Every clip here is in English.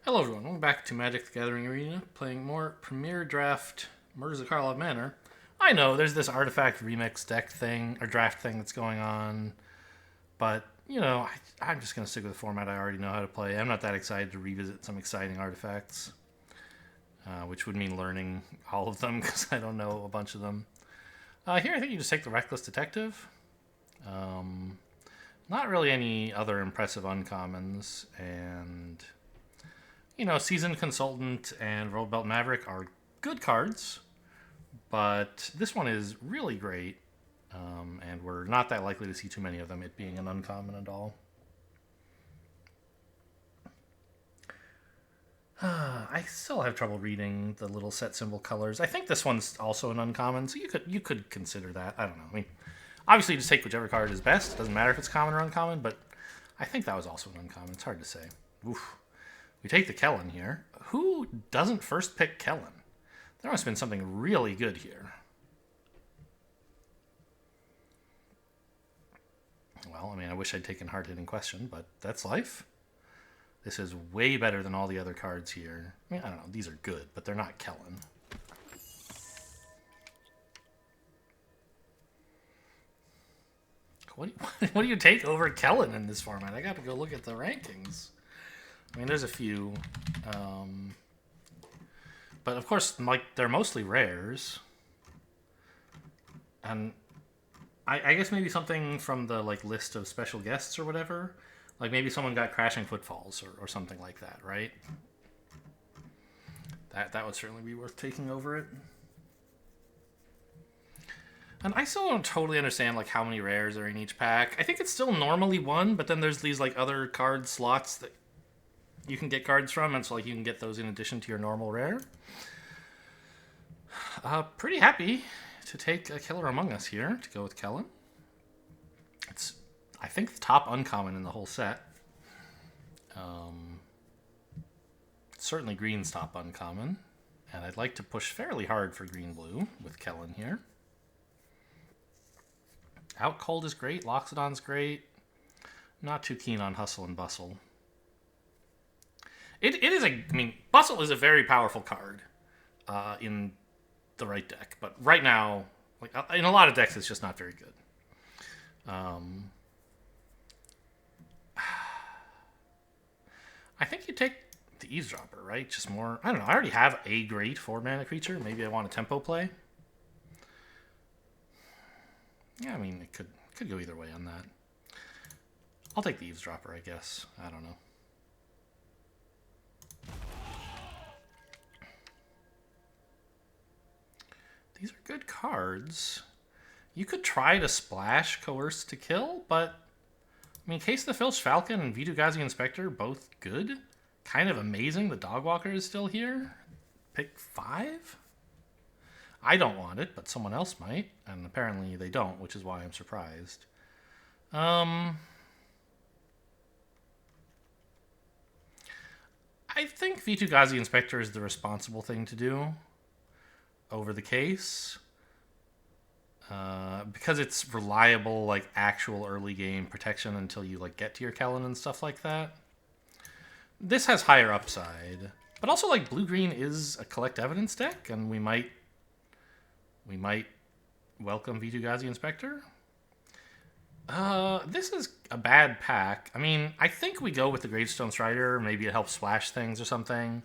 Hello everyone, welcome back to Magic the Gathering Arena, playing more Premier Draft Murders of Karlov Manor. I know there's this artifact remix deck thing, or draft thing that's going on, but, I'm just going to stick with the format I already know how to play. I'm not that excited to revisit some exciting artifacts, which would mean learning all of them, because I don't know a bunch of them. Here I think you just take the Reckless Detective. Not really any other impressive uncommons, and Seasoned Consultant and Road Belt Maverick are good cards, but this one is really great, and we're not that likely to see too many of them, it being an uncommon and all. I still have trouble reading the little set symbol colors. I think this one's also an uncommon, so you could consider that. I don't know. I mean, obviously, just take whichever card is best. It doesn't matter if it's common or uncommon, but I think that was also an uncommon. It's hard to say. Oof. We take the Kellen here. Who doesn't first pick Kellen? There must have been something really good here. Well, I mean, I wish I'd taken hard-hitting question, but that's life. This is way better than all the other cards here. I mean, I don't know. These are good, but they're not Kellen. What do you take over Kellen in this format? I got to go look at the rankings. I mean, there's a few. But of course, they're mostly rares. And I guess maybe something from the list of special guests or whatever. Like maybe someone got Crashing Footfalls or something like that, right? That would certainly be worth taking over it. And I still don't totally understand how many rares are in each pack. I think it's still normally one, but then there's these other card slots that you can get cards from, and so you can get those in addition to your normal rare. Pretty happy to take a Killer Among Us here to go with Kellen. It's, I think, the top uncommon in the whole set. Certainly green's top uncommon, and I'd like to push fairly hard for green-blue with Kellen here. Out Cold is great, Loxodon's great. Not too keen on Hustle and Bustle. It is Bustle is a very powerful card in the right deck, but right now, in a lot of decks, it's just not very good. I think you take the Eavesdropper, right? Just more, I don't know, I already have a great 4-mana creature. Maybe I want a tempo play. Yeah, I mean, it could go either way on that. I'll take the Eavesdropper, I guess. I don't know. These are good cards. You could try to splash Coerce to Kill, but I mean, Case the Filch Falcon and Vitu-Ghazi Inspector, both good. Kind of amazing the Dogwalker is still here. Pick 5? I don't want it, but someone else might, and apparently they don't, which is why I'm surprised. I think Vitu-Ghazi Inspector is the responsible thing to do over the Case. Because it's reliable, actual early game protection until you get to your Kellen and stuff like that. This has higher upside, but also blue-green is a collect evidence deck, and we might welcome Vitu-Ghazi Inspector. This is a bad pack. I mean, I think we go with the Gravestone Strider. Maybe it helps splash things or something.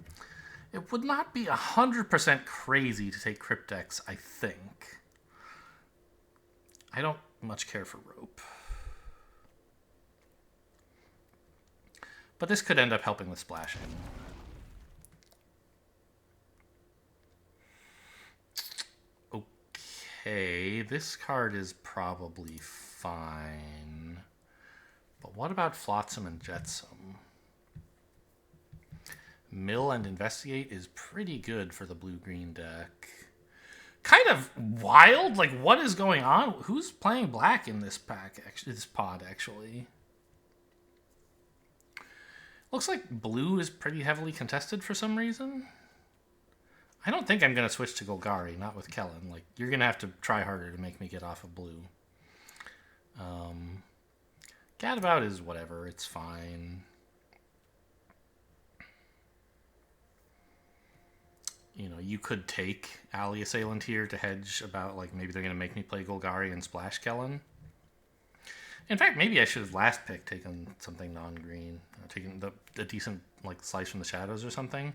It would not be 100% crazy to take Cryptex, I think. I don't much care for Rope. But this could end up helping with splashing. Okay, this card is probably fine. But what about Flotsam and Jetsam? Mill and Investigate is pretty good for the blue-green deck. Kind of wild. What is going on? Who's playing black in this pack? Actually, this pod, actually. Looks like blue is pretty heavily contested for some reason. I don't think I'm going to switch to Golgari, not with Kellen. You're going to have to try harder to make me get off of blue. Gadabout is whatever. It's fine. you know, you could take Alley Assailant here to hedge about, like, maybe they're going to make me play Golgari and Splash Kellen. In fact, maybe I should have last pick taken something non-green. Taken the decent, like, Slice from the Shadows or something.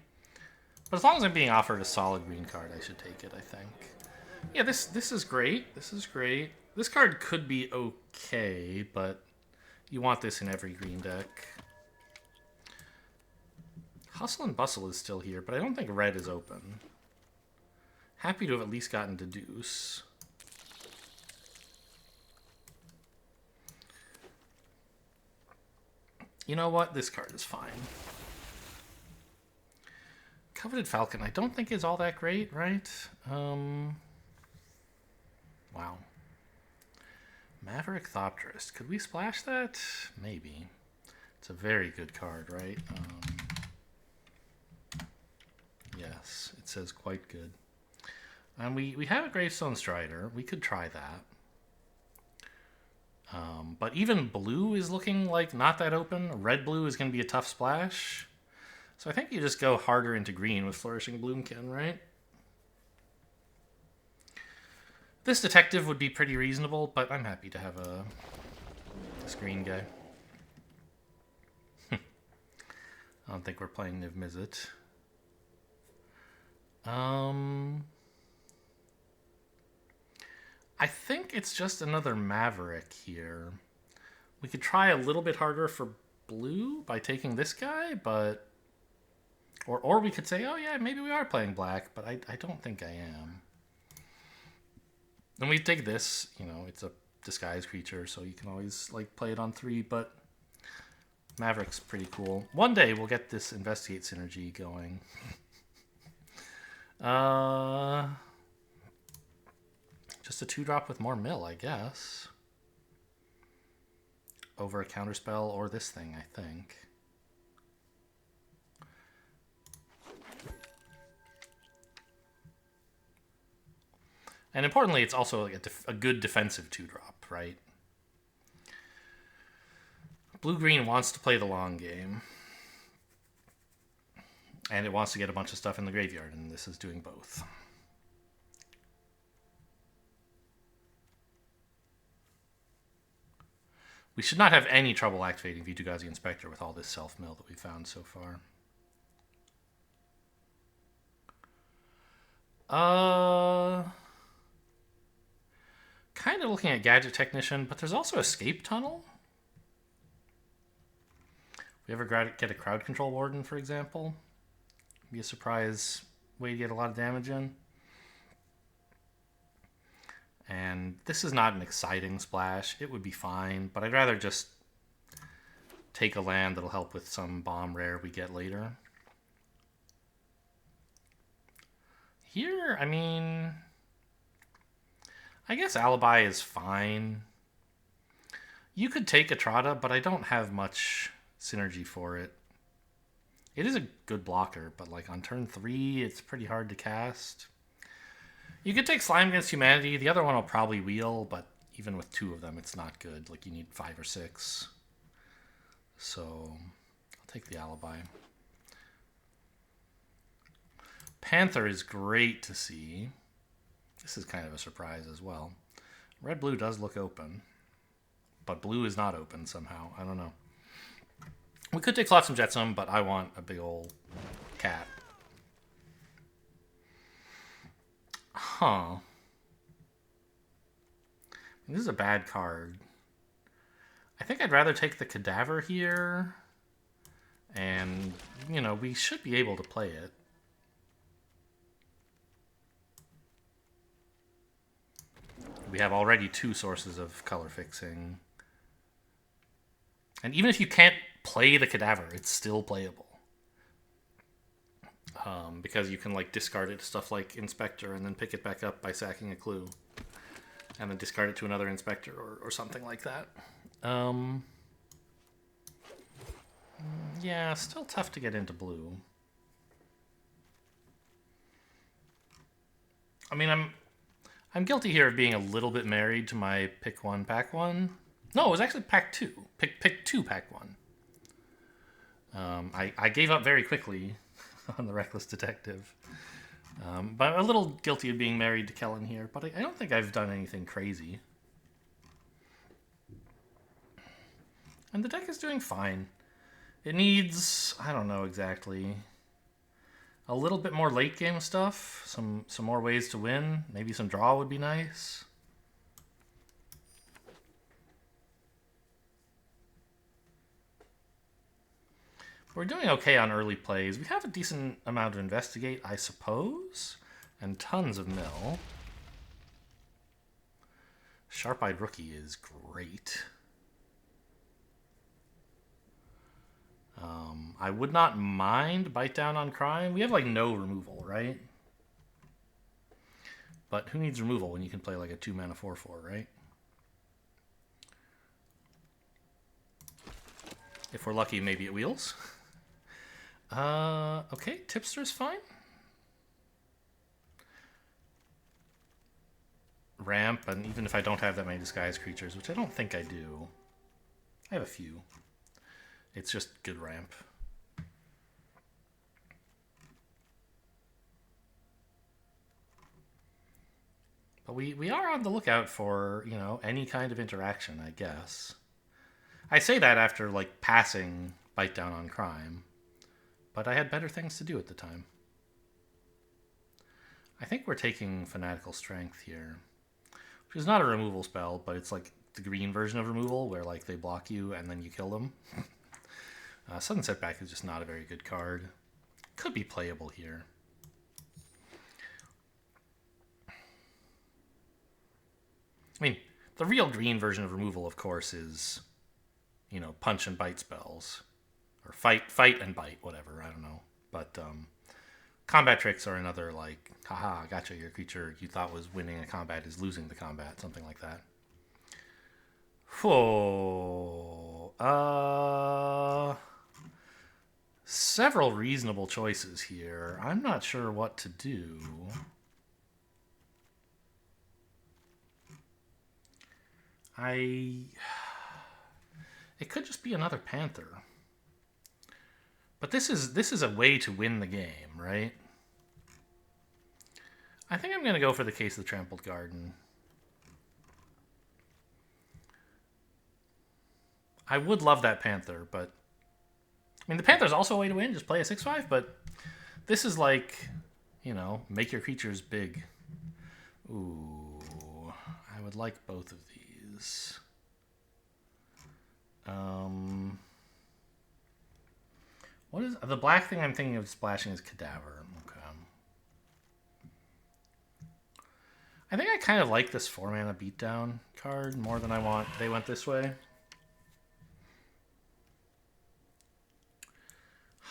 But as long as I'm being offered a solid green card, I should take it, I think. Yeah, this is great. This is great. This card could be okay, but you want this in every green deck. Hustle and Bustle is still here, but I don't think red is open. Happy to have at least gotten Deduce. You know what? This card is fine. Coveted Falcon, I don't think is all that great, right? Wow. Maverick Thopterist. Could we splash that? Maybe. It's a very good card, right? Yes, it says quite good. And we have a Gravestone Strider. We could try that. But even blue is looking like not that open. Red-blue is going to be a tough splash. So I think you just go harder into green with Flourishing Bloomkin, right? This Detective would be pretty reasonable, but I'm happy to have this green guy. I don't think we're playing Niv Mizzet. I think it's just another Maverick here. We could try a little bit harder for blue by taking this guy, but... Or we could say, oh yeah, maybe we are playing black, but I don't think I am. And we take this, you know, it's a disguised creature, so you can always, like, play it on 3, but Maverick's pretty cool. One day we'll get this Investigate synergy going. Just a 2-drop with more mill, I guess. Over a counterspell or this thing, I think. And importantly, it's also like a good defensive 2-drop, right? Blue-green wants to play the long game. And it wants to get a bunch of stuff in the graveyard, and this is doing both. We should not have any trouble activating Vitu-Ghazi Inspector with all this self-mill that we found so far. Kind of looking at Gadget Technician, but there's also Escape Tunnel. If we ever get a Crowd Control Warden, for example, be a surprise way to get a lot of damage in. And this is not an exciting splash. It would be fine, but I'd rather just take a land that'll help with some bomb rare we get later. Here, I mean, I guess Alibi is fine. You could take Etrata, but I don't have much synergy for it. It is a good blocker, but like on turn 3, it's pretty hard to cast. You could take Slime Against Humanity. The other one will probably wheel, but even with 2 of them, it's not good. Like, you need 5 or 6. So, I'll take the Alibi. Panther is great to see. This is kind of a surprise as well. Red-blue does look open, but blue is not open somehow. I don't know. We could take Flotsam Jetsam, but I want a big old cat. Huh. This is a bad card. I think I'd rather take the Cadaver here. And, you know, we should be able to play it. We have already 2 sources of color fixing. And even if you can't play the Cadaver, it's still playable. Because you can, like, discard it to stuff like Inspector and then pick it back up by sacking a clue. And then discard it to another Inspector or something like that. Yeah, still tough to get into blue. I mean, I'm guilty here of being a little bit married to my pick 1, pack 1. No, it was actually pack 2. Pick 2, pack 1. I gave up very quickly on the Reckless Detective. But I'm a little guilty of being married to Kellen here, but I don't think I've done anything crazy. And the deck is doing fine. It needs, I don't know exactly, a little bit more late game stuff, some more ways to win. Maybe some draw would be nice. We're doing okay on early plays. We have a decent amount of investigate, I suppose, and tons of mill. Sharp-eyed Rookie is great. I would not mind Bite Down on Crime. We have like no removal, right? But who needs removal when you can play like a 2-mana 4/4, right? If we're lucky, maybe it wheels. Okay, Tipster's fine. Ramp, and even if I don't have that many disguised creatures, which I don't think I do. I have a few. It's just good ramp. But we are on the lookout for, you know, any kind of interaction, I guess. I say that after, like, passing Bite Down on Crime. But I had better things to do at the time. I think we're taking Fanatical Strength here. Which is not a removal spell, but it's like the green version of removal, where like they block you and then you kill them. Sudden Setback is just not a very good card. Could be playable here. I mean, the real green version of removal, of course, is, you know, punch and bite spells. Or fight and bite, whatever, I don't know. But combat tricks are another, like, haha, gotcha, your creature you thought was winning a combat is losing the combat, something like that. Several reasonable choices here. I'm not sure what to do. It could just be another Panther. But this is a way to win the game, right? I think I'm going to go for the Case of the Trampled Garden. I would love that Panther, but... I mean, the Panther's also a way to win, just play a 6/5, but this is like, you know, make your creatures big. Ooh, I would like both of these. What is the black thing I'm thinking of splashing is Cadaver. Okay. I think I kind of like this 4-mana beatdown card more than I want. They went this way.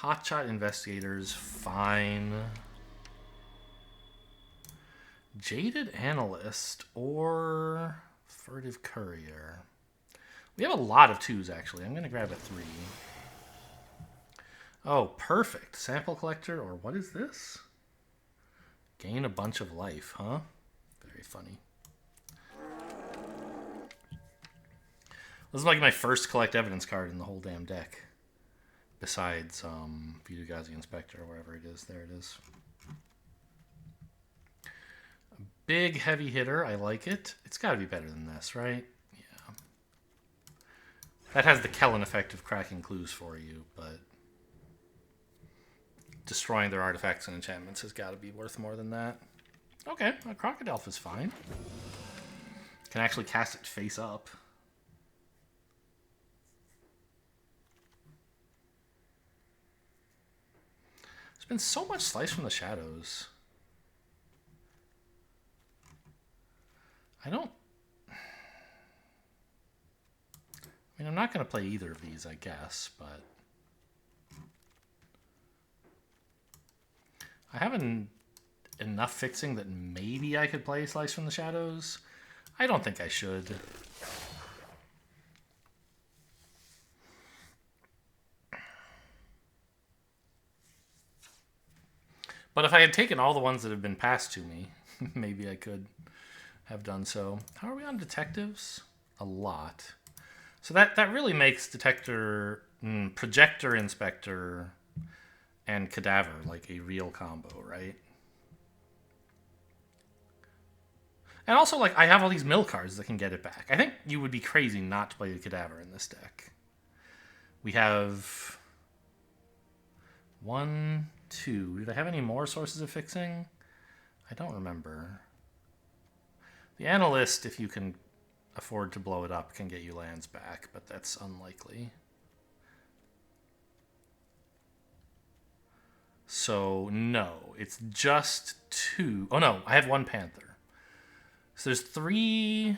Hotshot Investigators, fine. Jaded Analyst or Furtive Courier. We have a lot of 2s, actually. I'm going to grab a 3. Oh, perfect. Sample Collector, or what is this? Gain a bunch of life, huh? Very funny. This is like my first Collect Evidence card in the whole damn deck. Besides Vidugazi Inspector, or wherever it is. There it is. A big, heavy hitter. I like it. It's got to be better than this, right? Yeah. That has the Kellen effect of cracking clues for you, but... destroying their artifacts and enchantments has got to be worth more than that. Okay, a Crocodile is fine. Can actually cast it face up. There's been so much Slice from the Shadows. I mean, I'm not going to play either of these, I guess, but... I have enough fixing that maybe I could play Slice from the Shadows. I don't think I should. But if I had taken all the ones that have been passed to me, maybe I could have done so. How are we on detectives? A lot. So that really makes Detector, Projector Inspector, and Cadaver like a real combo, right? And also, like, I have all these mill cards that can get it back. I think you would be crazy not to play the Cadaver in this deck. We have 1, 2. Did I have any more sources of fixing? I don't remember. The Analyst, if you can afford to blow it up, can get you lands back, but that's unlikely. So, no. It's just 2. Oh, no. I have 1 Panther. So there's 3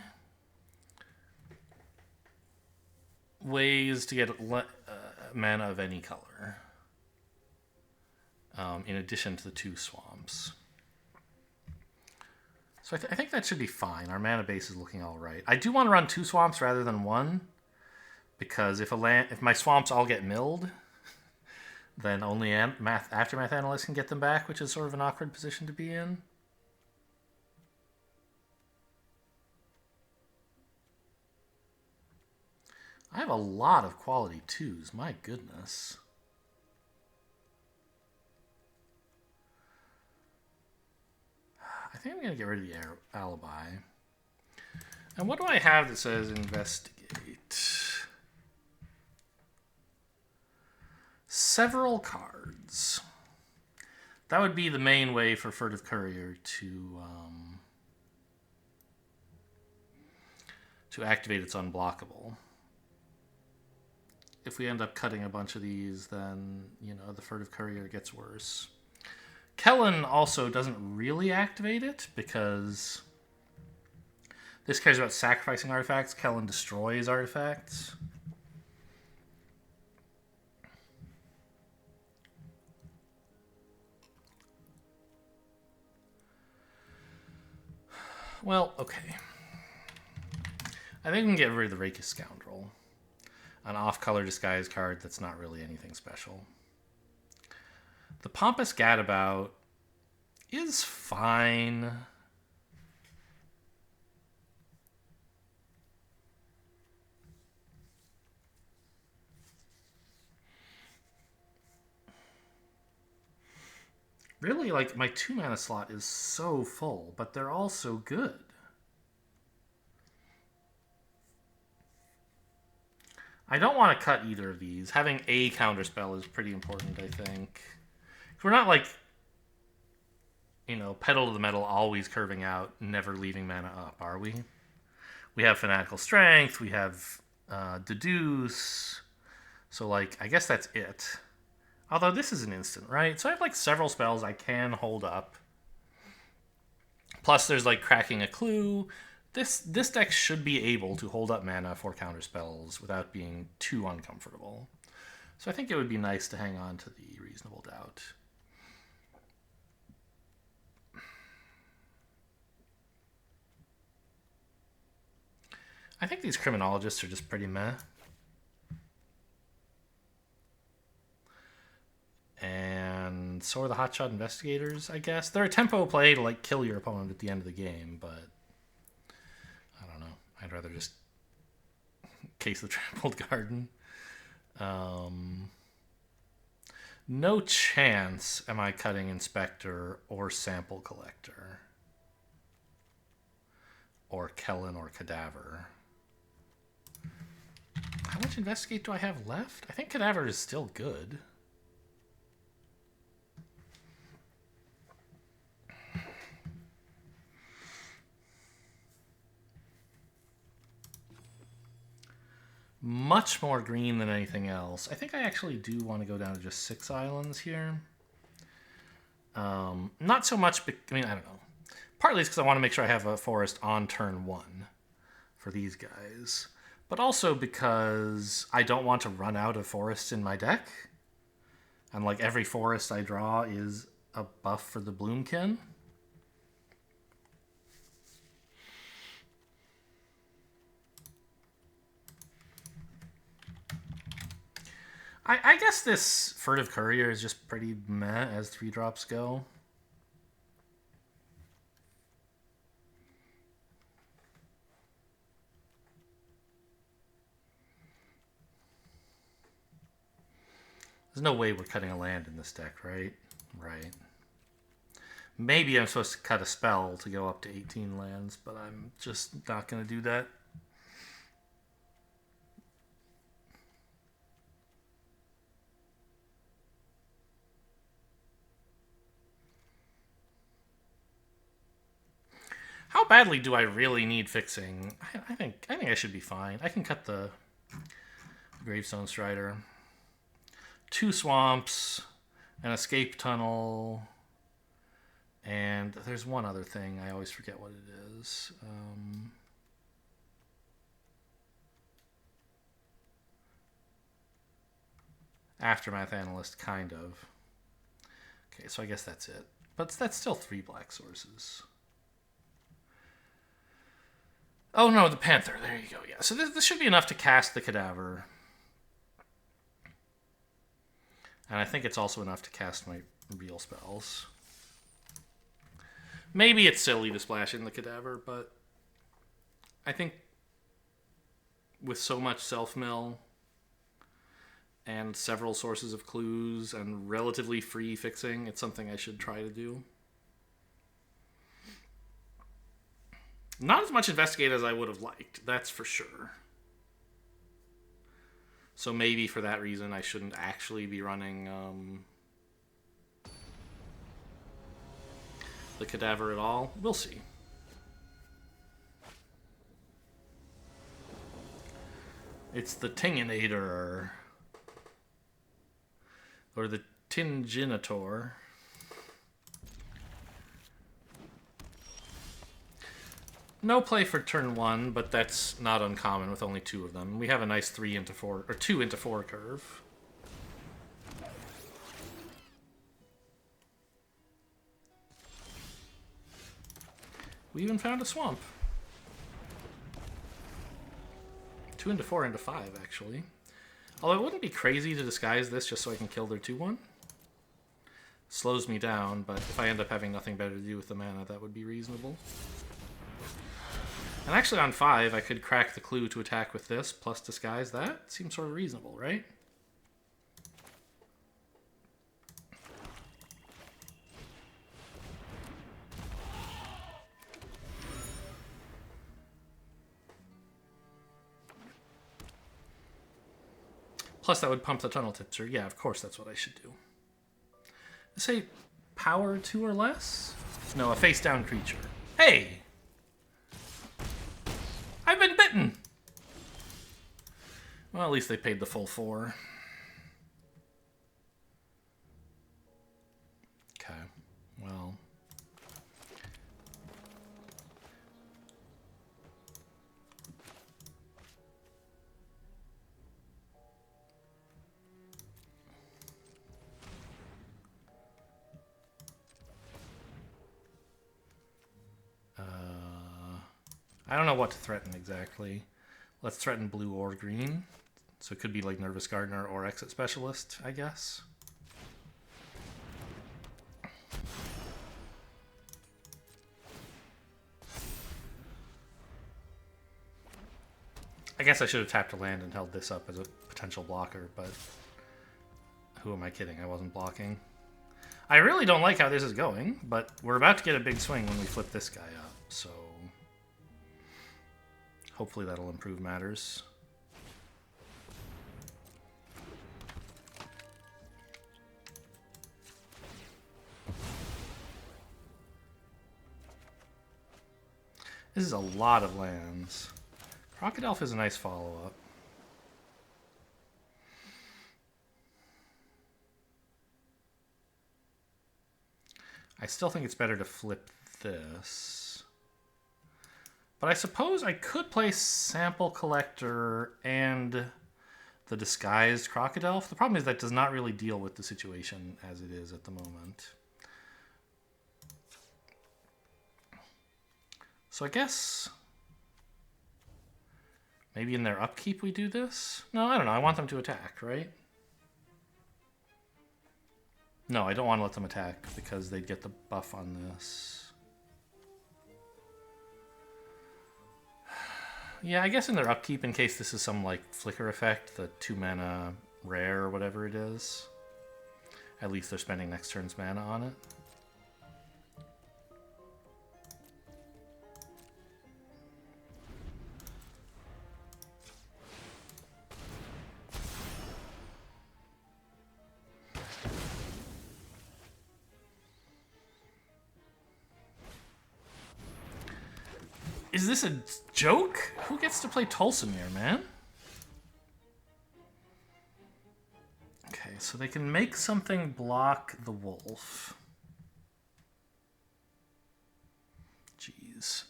ways to get mana of any color. In addition to the 2 swamps. So I think that should be fine. Our mana base is looking all right. I do want to run 2 swamps rather than 1, because if my swamps all get milled, then only Aftermath Analyst can get them back, which is sort of an awkward position to be in. I have a lot of quality 2s. My goodness. I think I'm going to get rid of the Alibi. And what do I have that says investigate? Several cards. That would be the main way for Furtive Courier to activate its unblockable. If we end up cutting a bunch of these, then, the Furtive Courier gets worse. Kellen also doesn't really activate it because this cares about sacrificing artifacts. Kellen destroys artifacts. Well, okay. I think we can get rid of the Rakish Scoundrel. An off-color disguise card that's not really anything special. The Pompous Gadabout is fine. Really, like, my 2 mana slot is so full, but they're all so good. I don't want to cut either of these. Having a counterspell is pretty important, I think. We're not like, pedal to the metal, always curving out, never leaving mana up, are we? We have Fanatical Strength, we have Deduce. So, like, I guess that's it. Although this is an instant, right? So I have, like, several spells I can hold up. Plus, there's, like, Cracking a Clue. This deck should be able to hold up mana for counterspells without being too uncomfortable. So I think it would be nice to hang on to the Reasonable Doubt. I think these Criminologists are just pretty meh. And so are the Hotshot Investigators, I guess. They're a tempo play to, like, kill your opponent at the end of the game, but I don't know. I'd rather just case the Trampled Garden. No chance am I cutting Inspector or Sample Collector. Or Kellen or Cadaver. How much Investigate do I have left? I think Cadaver is still good. Much more green than anything else. I think I actually do want to go down to just 6 islands here. Not so much, I don't know. Partly it's because I want to make sure I have a forest on turn 1 for these guys. But also because I don't want to run out of forests in my deck. And, like, every forest I draw is a buff for the Bloomkin. I guess this Furtive Courier is just pretty meh as 3-drops go. There's no way we're cutting a land in this deck, right? Right. Maybe I'm supposed to cut a spell to go up to 18 lands, but I'm just not going to do that. How badly do I really need fixing? I think I should be fine. I can cut the Gravestone Strider. 2 swamps, an escape tunnel, and there's one other thing. I always forget what it is. Aftermath Analyst, kind of. Okay, so I guess that's it. But that's still 3 black sources. Oh no, the Panther. There you go. Yeah, so this should be enough to cast the Cadaver. And I think it's also enough to cast my real spells. Maybe it's silly to splash in the Cadaver, but I think with so much self-mill and several sources of clues and relatively free fixing, it's something I should try to do. Not as much investigate as I would have liked, that's for sure. So maybe for that reason I shouldn't actually be running the Cadaver at all. We'll see. It's the Tinginator. Or the Tinginator. No play for turn 1, but that's not uncommon with only 2 of them. We have a nice 3 into 4 or 2 into 4 curve. We even found a swamp. 2 into 4 into 5, actually. Although it wouldn't be crazy to disguise this just so I can kill their 2/1. Slows me down, but if I end up having nothing better to do with the mana, that would be reasonable. And actually on 5, I could crack the clue to attack with this, plus disguise that. Seems sort of reasonable, right? Plus that would pump the Tunnel Tipster. Yeah, of course that's what I should do. Say power 2 or less? No, a face-down creature. Hey! I've been bitten! Well, at least they paid the full 4. Okay, well. I don't know what to threaten exactly. Let's threaten blue or green. So it could be like Nervous Gardener or Exit Specialist, I guess. I guess I should have tapped a land and held this up as a potential blocker, but who am I kidding? I wasn't blocking. I really don't like how this is going, but we're about to get a big swing when we flip this guy up, so hopefully that'll improve matters. This is a lot of lands. Crocodile is a nice follow-up. I still think it's better to flip this. But I suppose I could play Sample Collector and the Disguised Crocodile. The problem is that does not really deal with the situation as it is at the moment. So I guess maybe in their upkeep we do this? No, I don't know. I want them to attack, right? No, I don't want to let them attack because they'd get the buff on this. Yeah, I guess in their upkeep, in case this is some like flicker effect, the 2 mana rare or whatever it is. At least they're spending next turn's mana on it. Is this a joke? Who gets to play Tulsimir, man? Okay, so they can make something block the wolf. Jeez.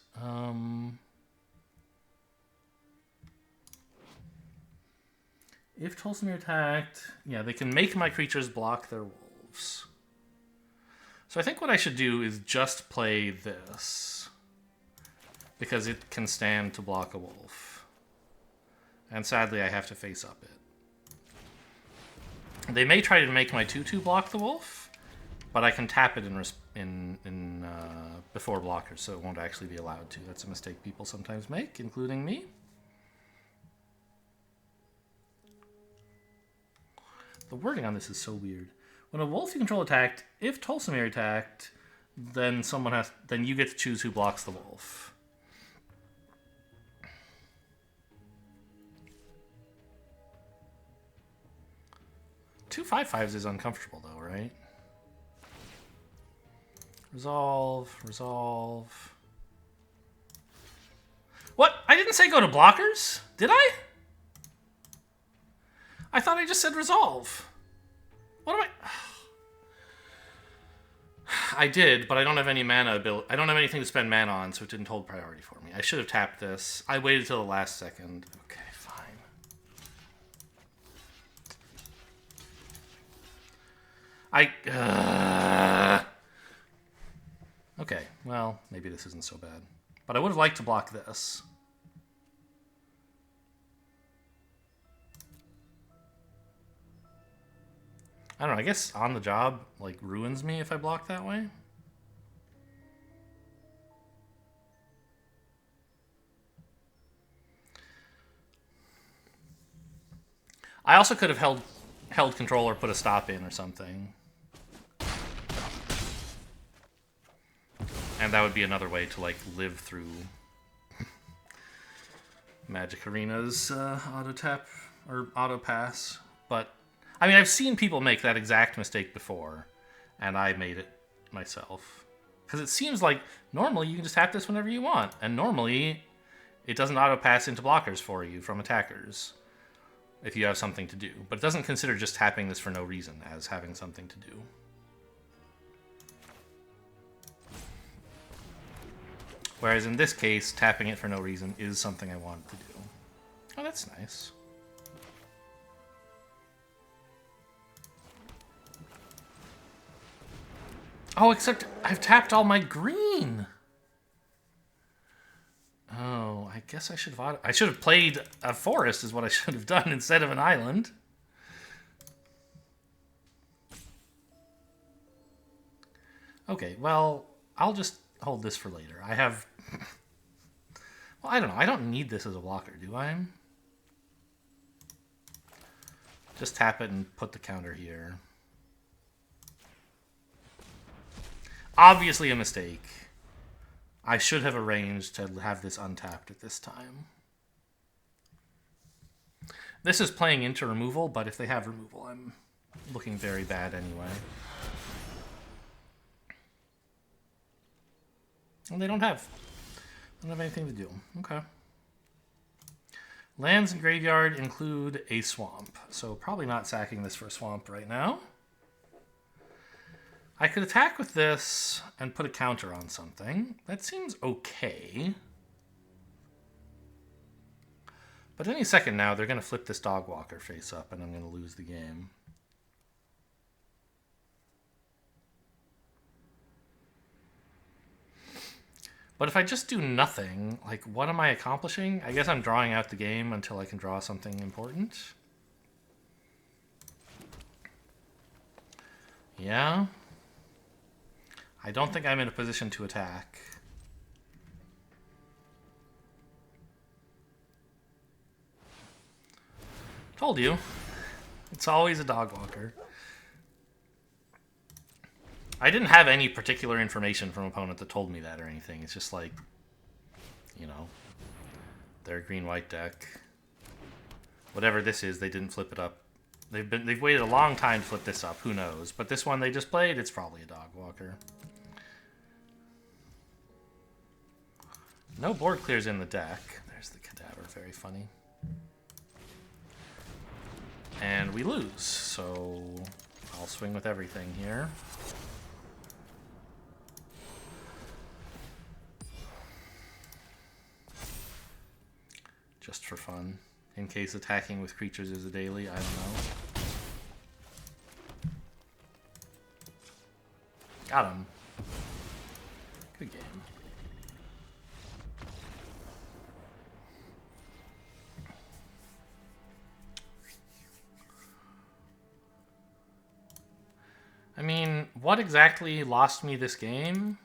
If Tulsimir attacked... Yeah, they can make my creatures block their wolves. So I think what I should do is just play this. Because it can stand to block a wolf. And sadly, I have to face up it. They may try to make my 2/2 block the wolf, but I can tap it in before blockers, so it won't actually be allowed to. That's a mistake people sometimes make, including me. The wording on this is so weird. When a wolf you control attacked, if Tulsimir attacked, then you get to choose who blocks the wolf. Two 5/5s is uncomfortable though, right? Resolve. What? I didn't say go to blockers? Did I? I thought I just said resolve. What am I... I did, but I don't have any mana ability. I don't have anything to spend mana on, so it didn't hold priority for me. I should have tapped this. I waited till the last second. Okay, fine. Okay, well, maybe this isn't so bad. But I would have liked to block this. I don't know, I guess on the job, like, ruins me if I block that way. I also could have held control or put a stop in or something. And that would be another way to, like, live through Magic Arena's auto tap or auto pass. But I mean, I've seen people make that exact mistake before, and I made it myself. Because it seems like normally you can just tap this whenever you want, and normally it doesn't auto pass into blockers for you from attackers if you have something to do. But it doesn't consider just tapping this for no reason as having something to do. Whereas in this case, tapping it for no reason is something I wanted to do. Oh, that's nice. Oh, except I've tapped all my green. Oh, I guess I should have played a forest is what I should have done instead of an island. Okay, well, I'll just hold this for later. I have... Well, I don't know. I don't need this as a blocker, do I? Just tap it and put the counter here. Obviously a mistake. I should have arranged to have this untapped at this time. This is playing into removal, but if they have removal, I'm looking very bad anyway. And they don't have anything to do. Okay. Lands and graveyard include a swamp, so probably not sacking this for a swamp right now. I could attack with this and put a counter on something. That seems okay. But any second now, they're going to flip this dog walker face up, and I'm going to lose the game. But if I just do nothing, like, what am I accomplishing? I guess I'm drawing out the game until I can draw something important. Yeah. I don't think I'm in a position to attack. Told you. It's always a dog walker. I didn't have any particular information from opponent that told me that or anything. It's just like, you know, their green-white deck. Whatever this is, they didn't flip it up. They've waited a long time to flip this up. Who knows? But this one they just played, it's probably a dog walker. No board clears in the deck. There's the cadaver, very funny. And we lose, so I'll swing with everything here. Just for fun. In case attacking with creatures is a daily, I don't know. Got him. Good game. I mean, what exactly lost me this game?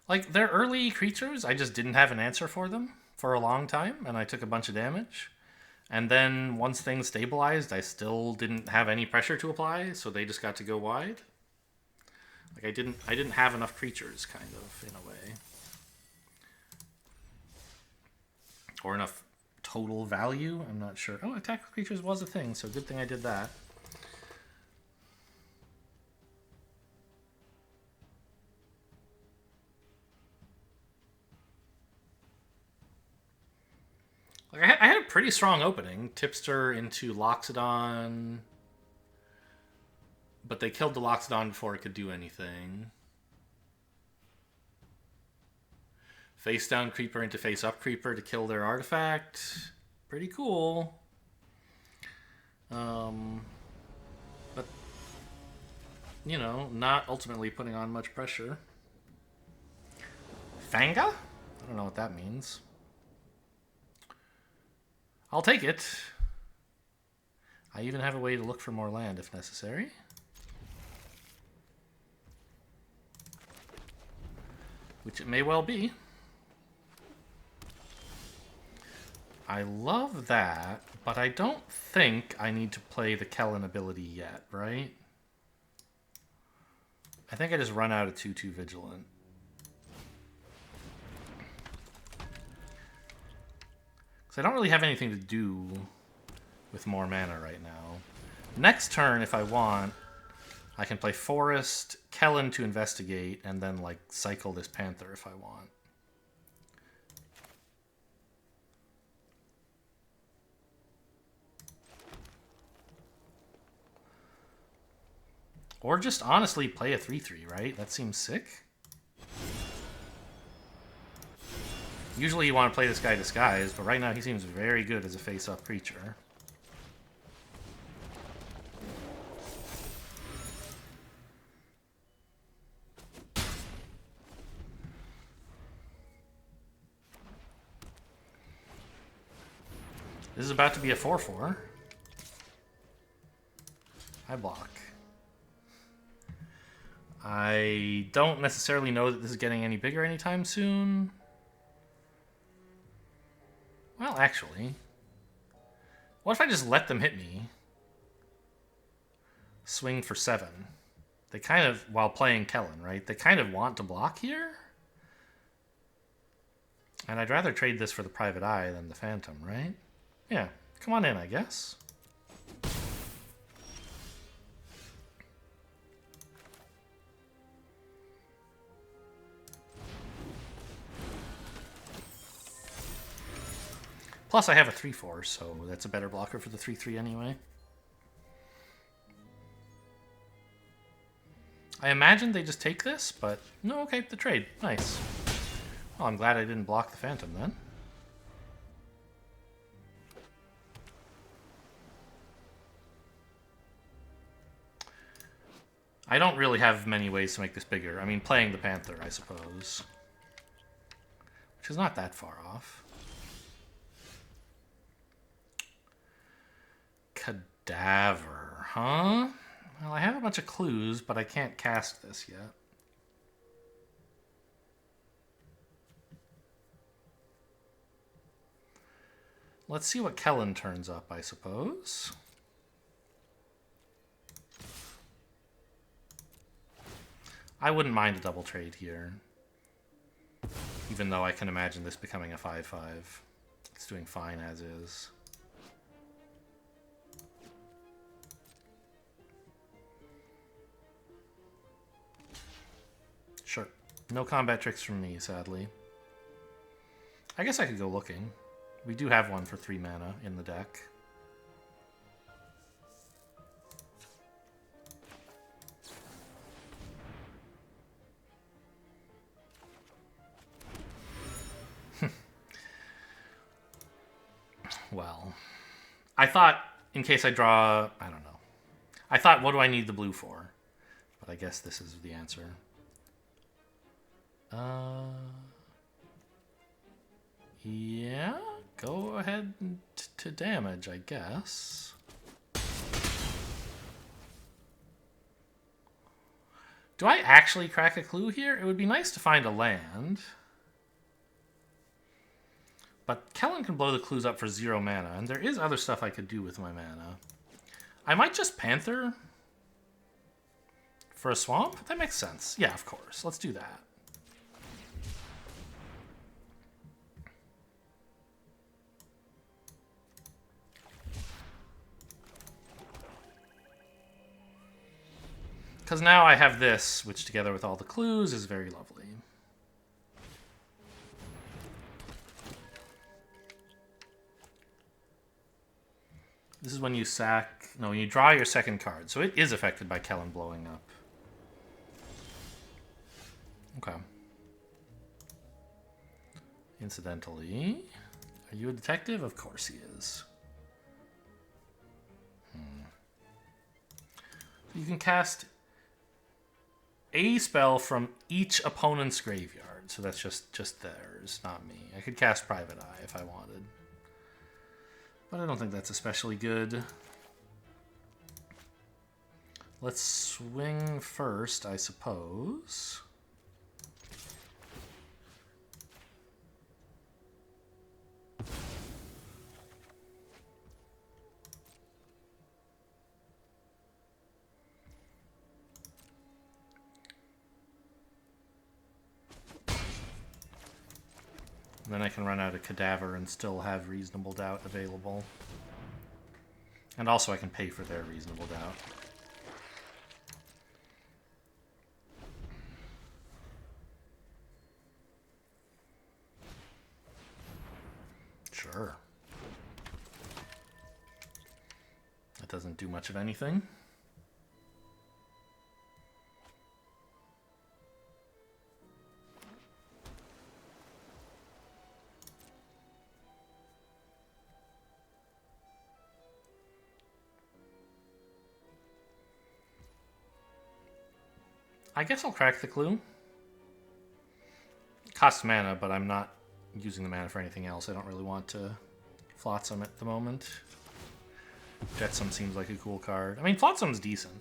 Like, their early creatures, I just didn't have an answer for them for a long time, and I took a bunch of damage. And then once things stabilized, I still didn't have any pressure to apply, so they just got to go wide. Like, I didn't have enough creatures, kind of, in a way. Or enough total value, I'm not sure. Oh, attack with creatures was a thing, so good thing I did that. Like, I had a pretty strong opening. Tipster into Loxodon. But they killed the Loxodon before it could do anything. Face down Creeper into face up Creeper to kill their artifact. Pretty cool. But, you know, not ultimately putting on much pressure. Fanga? I don't know what that means. I'll take it. I even have a way to look for more land if necessary. Which it may well be. I love that, but I don't think I need to play the Kellen ability yet, right? I think I just run out of 2/2 Vigilant. Because I don't really have anything to do with more mana right now. Next turn, if I want, I can play Forest, Kellen to investigate, and then, like, cycle this Panther if I want. Or just honestly play a 3/3, right? That seems sick. Usually you want to play this guy disguised, but right now he seems very good as a face-up creature. This is about to be a 4/4. I block. I don't necessarily know that this is getting any bigger anytime soon. Well, actually, what if I just let them hit me? Swing for 7. They kind of, while playing Kellen, right? They kind of want to block here. And I'd rather trade this for the Private Eye than the Phantom, right? Yeah, come on in, I guess. Plus, I have a 3/4, so that's a better blocker for the 3/3 anyway. I imagine they just take this, but no, okay, the trade. Nice. Well, I'm glad I didn't block the Phantom then. I don't really have many ways to make this bigger. I mean, playing the Panther, I suppose. Which is not that far off. Cadaver, huh? Well, I have a bunch of clues, but I can't cast this yet. Let's see what Kellen turns up, I suppose. I wouldn't mind a double trade here. Even though I can imagine this becoming a 5/5. It's doing fine as is. No combat tricks from me, sadly. I guess I could go looking. We do have one for 3 mana in the deck. Well, I thought in case I draw, I don't know. I thought, what do I need the blue for? But I guess this is the answer. Yeah, go ahead to damage, I guess. Do I actually crack a clue here? It would be nice to find a land. But Kellen can blow the clues up for 0 mana, and there is other stuff I could do with my mana. I might just Panther for a swamp? That makes sense. Yeah, of course. Let's do that. Because now I have this, which together with all the clues is very lovely. This is when you sack... No, when you draw your second card. So it is affected by Kellen blowing up. Okay. Incidentally, are you a detective? Of course he is. You can cast a spell from each opponent's graveyard. So that's just theirs, not me. I could cast Private Eye if I wanted. But I don't think that's especially good. Let's swing first, I suppose. And then I can run out of Cadaver and still have Reasonable Doubt available. And also I can pay for their Reasonable Doubt. Sure. That doesn't do much of anything. I guess I'll crack the clue. It costs mana, but I'm not using the mana for anything else. I don't really want to Flotsam at the moment. Jetsam seems like a cool card. I mean, Flotsam's decent.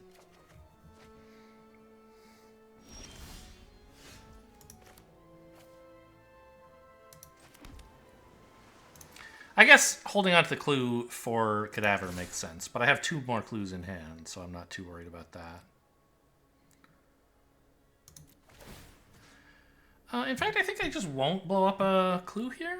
I guess holding on to the clue for Cadaver makes sense, but I have 2 more clues in hand, so I'm not too worried about that. In fact, I think I just won't blow up a clue here.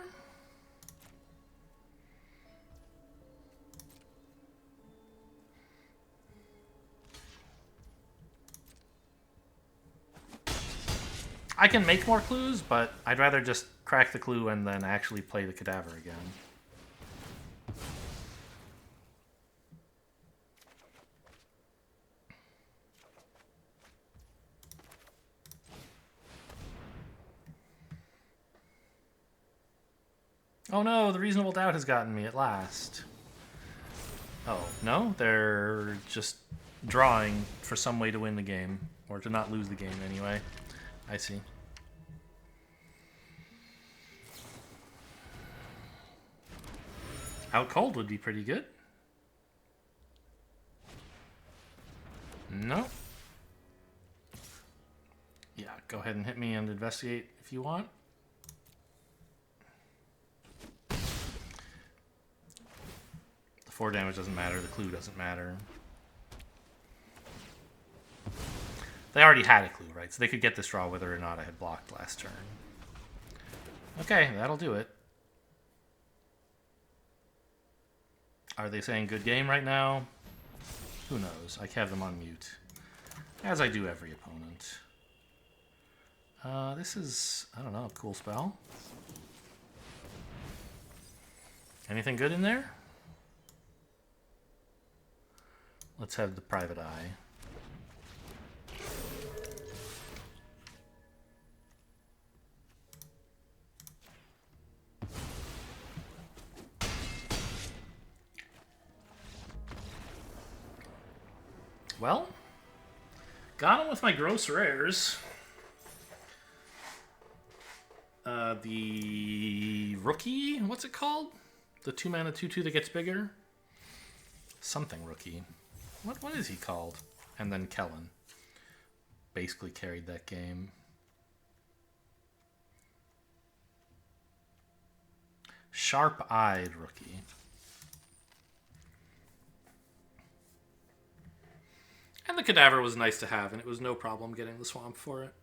I can make more clues, but I'd rather just crack the clue and then actually play the Cadaver again. Oh no, the Reasonable Doubt has gotten me at last. Oh, no? They're just drawing for some way to win the game. Or to not lose the game anyway. I see. Out cold would be pretty good. No. Yeah, go ahead and hit me and investigate if you want. The 4 damage doesn't matter, the clue doesn't matter. They already had a clue, right? So they could get this draw whether or not I had blocked last turn. Okay, that'll do it. Are they saying good game right now? Who knows? I have them on mute. As I do every opponent. This is, I don't know, a cool spell. Anything good in there? Let's have the Private Eye. Well, got him with my gross rares. The rookie, what's it called? The 2-mana 2/2 that gets bigger? Something rookie. What is he called? And then Kellen basically carried that game. Sharp-eyed rookie. And the Cadaver was nice to have, and it was no problem getting the Swamp for it.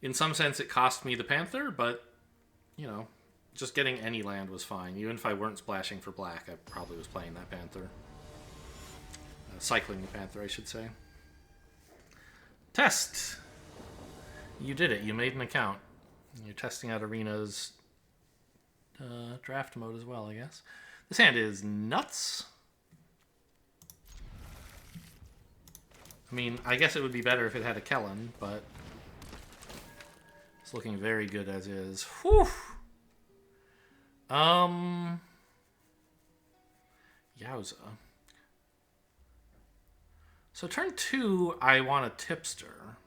In some sense, it cost me the Panther, but, you know, just getting any land was fine. Even if I weren't splashing for black, I probably was playing that Panther. Cycling the Panther, I should say. Test! You did it. You made an account. You're testing out Arena's draft mode as well, I guess. This hand is nuts. I mean, I guess it would be better if it had a Kellen, but it's looking very good as is. Whew! Yowza. So turn 2, I want a Tipster.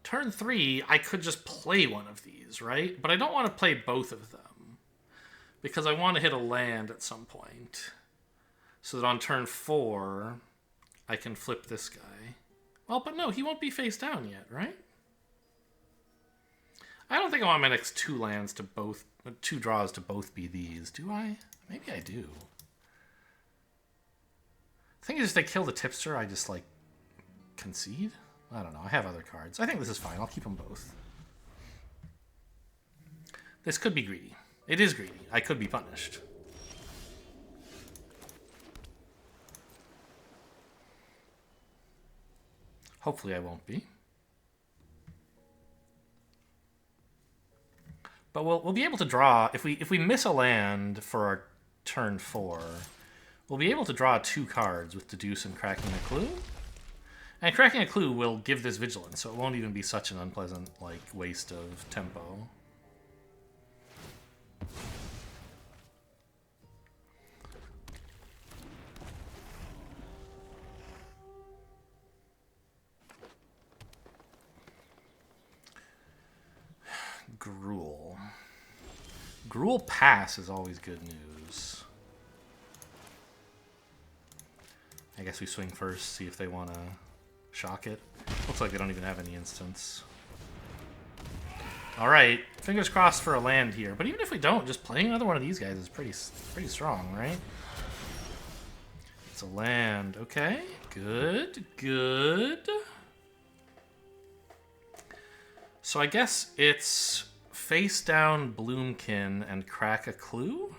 Turn 3, I could just play one of these, right? But I don't want to play both of them, because I want to hit a land at some point, so that on turn 4, I can flip this guy. Well, but no, he won't be face down yet, right? I don't think I want my next 2 lands to both, 2 draws to both be these, do I? Maybe I do. I think if they kill the Tipster, I just, like, concede? I don't know. I have other cards. I think this is fine. I'll keep them both. This could be greedy. It is greedy. I could be punished. Hopefully I won't be. But we'll be able to draw, if we miss a land for our turn 4, we'll be able to draw 2 cards with Deduce and Cracking a Clue. And Cracking a Clue will give this Vigilance, so it won't even be such an unpleasant, like, waste of tempo. Gruul. Gruul pass is always good news. I guess we swing first, see if they want to shock it. Looks like they don't even have any instance. Alright, fingers crossed for a land here. But even if we don't, just playing another one of these guys is pretty strong, right? It's a land. Okay, good, good. So I guess it's face down Bloomkin and Crack a Clue?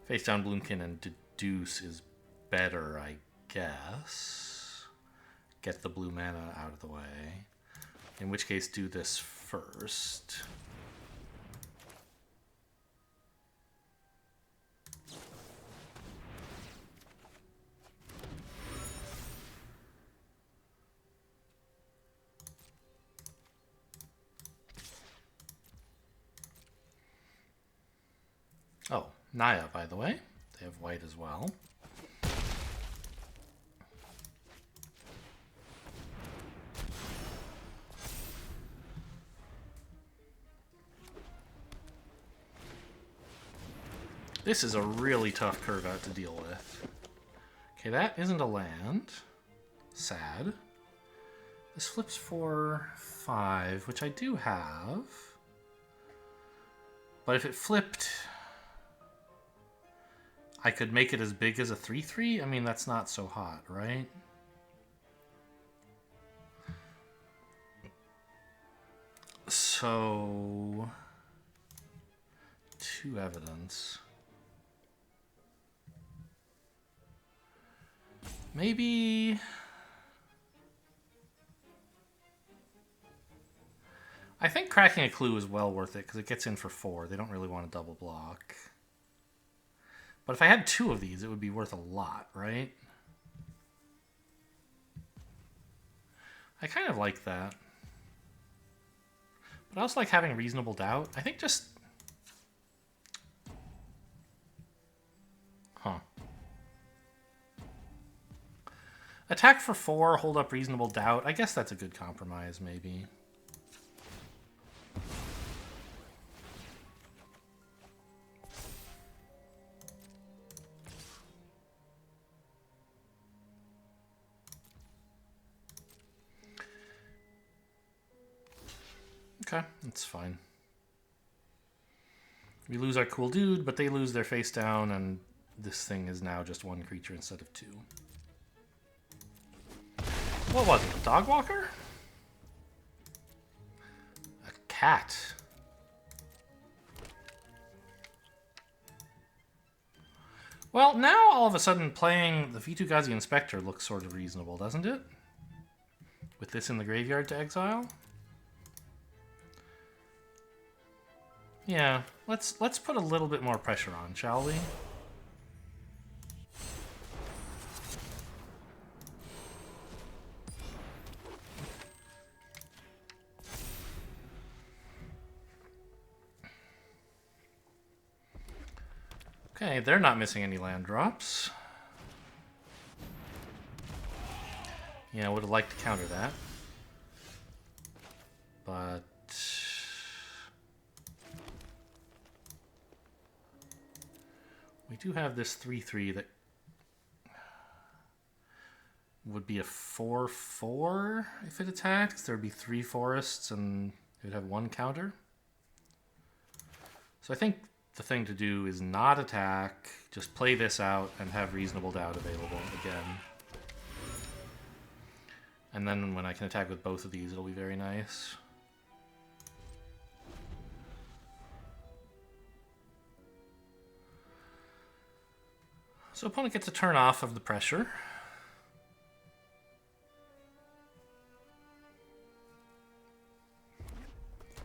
Face down Bloomkin and Deduce is better, I guess. Get the blue mana out of the way. In which case, do this first. Oh, Naya, by the way. They have white as well. This is a really tough curve out to deal with. Okay, that isn't a land. Sad. This flips for 5, which I do have. But if it flipped, I could make it as big as a 3/3? I mean, that's not so hot, right? So, 2 evidence. Maybe I think cracking a clue is well worth it because it gets in for 4. They don't really want to double block. But if I had 2 of these, it would be worth a lot, right? I kind of like that. But I also like having reasonable doubt. I think just... Huh. Attack for 4, hold up reasonable doubt. I guess that's a good compromise, maybe. Okay, that's fine. We lose our cool dude, but they lose their face down, and this thing is now just 1 creature instead of 2. What was it? A dog walker? A cat. Well, now all of a sudden playing the Vitu-Ghazi Inspector looks sort of reasonable, doesn't it? With this in the graveyard to exile? Yeah, let's put a little bit more pressure on, shall we? Okay, they're not missing any land drops. Yeah, I would have liked to counter that. But... we do have this 3/3 that would be a 4/4 if it attacks. There would be 3 forests and it would have 1 counter. So I think the thing to do is not attack, just play this out and have reasonable doubt available again. And then when I can attack with both of these, it'll be very nice. So opponent gets a turn off of the pressure.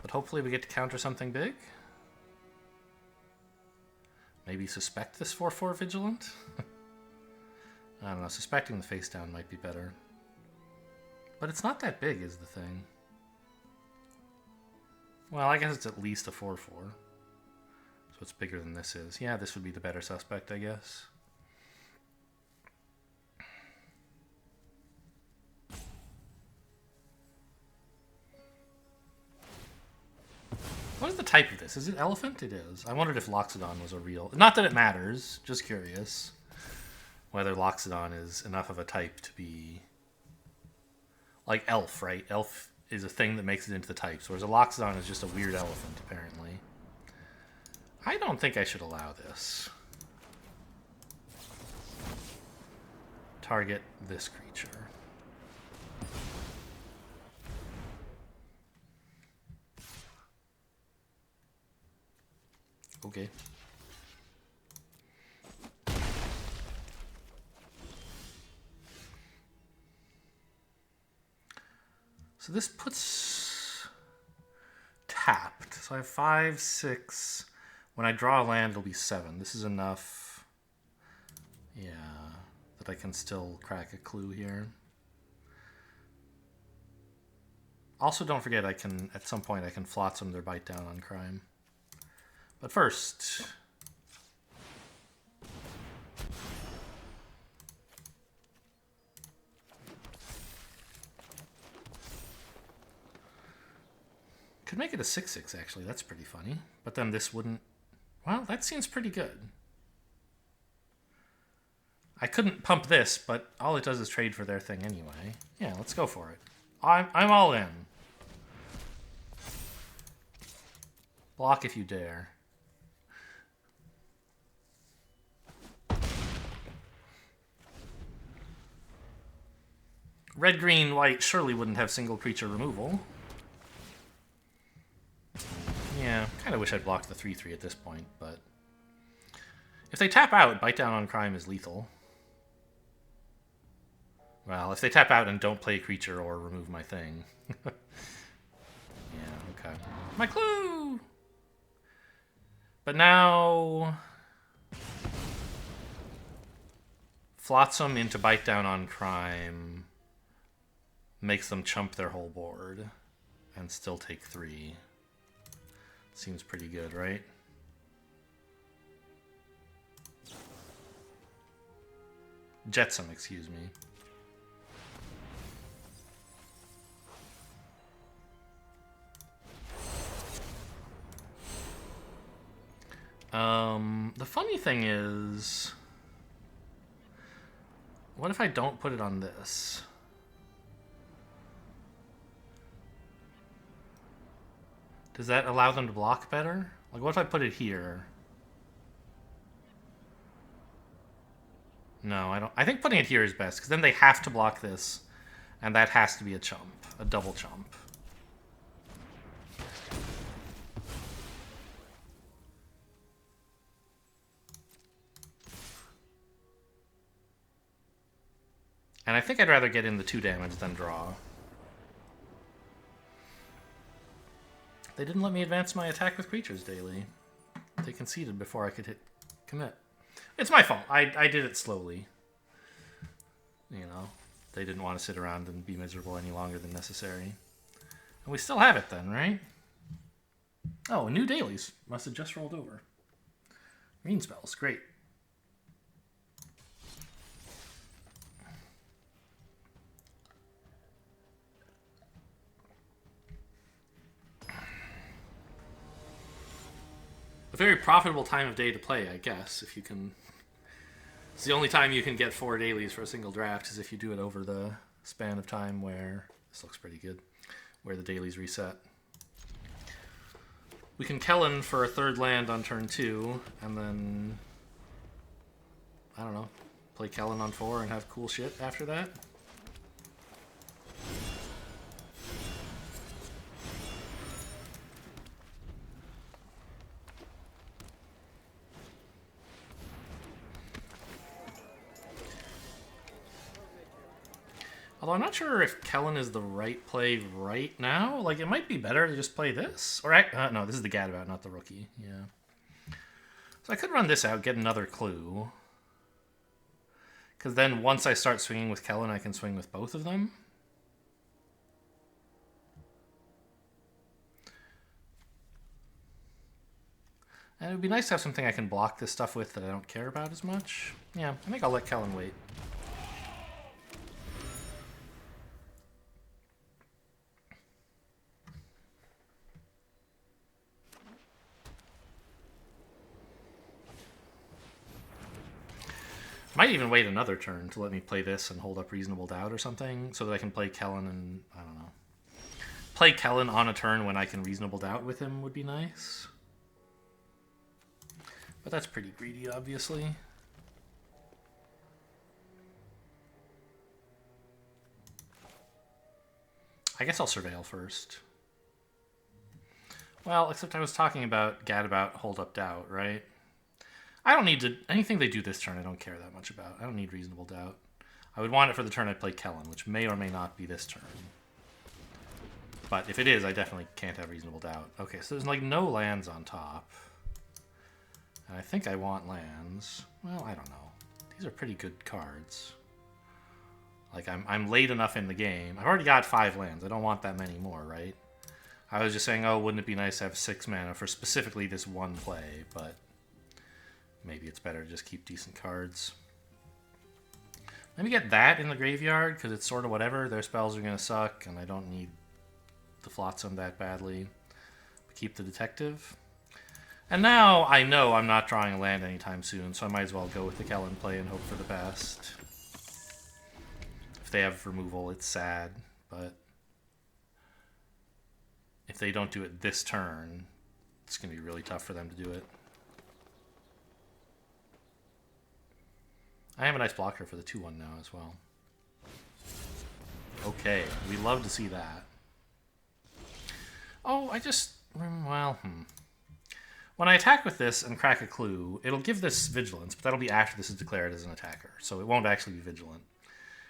But hopefully we get to counter something big. Maybe suspect this 4/4 Vigilant? I don't know, suspecting the face down might be better. But it's not that big is the thing. Well, I guess it's at least a 4/4. So it's bigger than this is. Yeah, this would be the better suspect, I guess. What is the type of this? Is it elephant? It is. I wondered if Loxodon was a real... Not that it matters, just curious. Whether Loxodon is enough of a type to be... Like elf, right? Elf is a thing that makes it into the types, whereas a Loxodon is just a weird elephant, apparently. I don't think I should allow this. Target this creature. Okay. So this puts tapped. So I have 5, 6. When I draw a land, it'll be 7. This is enough. Yeah, that I can still crack a clue here. Also, don't forget I can, at some point, I can flotsam their bite down on crime. But first, could make it a 6/6 actually. That's pretty funny. But then this wouldn't. Well, that seems pretty good. I couldn't pump this, but all it does is trade for their thing anyway. Yeah, let's go for it. I'm all in. Block if you dare. Red, green, white surely wouldn't have single creature removal. Yeah, kind of wish I'd blocked the 3/3 at this point, but... If they tap out, bite down on crime is lethal. Well, if they tap out and don't play a creature or remove my thing. Yeah, Okay. My clue! But now... Flotsam into Bite Down on Crime makes them chump their whole board and still take 3. Seems pretty good, right? Jetsam, excuse me. The funny thing is... What if I don't put it on this? Does that allow them to block better? Like, what if I put it here? No, I don't. I think putting it here is best, because then they have to block this, and that has to be a chump, a double chump. And I think I'd rather get in the 2 damage than draw. They didn't let me advance my attack with creatures daily. They conceded before I could hit commit. It's my fault. I did it slowly. You know, they didn't want to sit around and be miserable any longer than necessary. And we still have it then, right? Oh, new dailies. Must have just rolled over. Green spells. Great. A very profitable time of day to play, I guess, if you can... It's the only time you can get 4 dailies for a single draft is if you do it over the span of time where... This looks pretty good. Where the dailies reset. We can Kellen for a 3rd land on turn 2, and then... I don't know. Play Kellen on 4 and have cool shit after that. Although I'm not sure if Kellen is the right play right now. Like, it might be better to just play this. Or, no, this is the Gadabout, not the rookie. Yeah. So I could run this out, get another clue. Because then once I start swinging with Kellen, I can swing with both of them. And it would be nice to have something I can block this stuff with that I don't care about as much. Yeah, I think I'll let Kellen wait. Might even wait another turn to let me play this and hold up Reasonable Doubt or something, so that I can play Kellen and, I don't know. Play Kellen on a turn when I can Reasonable Doubt with him would be nice. But that's pretty greedy, obviously. I guess I'll Surveil first. Well, except I was talking about Gadabout Hold Up Doubt, right? I don't need to... Anything they do this turn I don't care that much about. I don't need Reasonable Doubt. I would want it for the turn I play Kellen, which may or may not be this turn. But if it is, I definitely can't have Reasonable Doubt. Okay, so there's like no lands on top. And I think I want lands. Well, I don't know. These are pretty good cards. Like, I'm late enough in the game. I've already got 5 lands. I don't want that many more, right? I was just saying, oh, wouldn't it be nice to have 6 mana for specifically this one play, but... Maybe it's better to just keep decent cards. Let me get that in the graveyard, because it's sort of whatever. Their spells are going to suck, and I don't need the Flotsam that badly. But keep the Detective. And now I know I'm not drawing a land anytime soon, so I might as well go with the Kellen play and hope for the best. If they have removal, it's sad, but... If they don't do it this turn, it's going to be really tough for them to do it. I have a nice blocker for the 2-1 now as well. Okay, we love to see that. Oh, I just... Well, When I attack with this and crack a clue, it'll give this vigilance, but that'll be after this is declared as an attacker, so it won't actually be vigilant.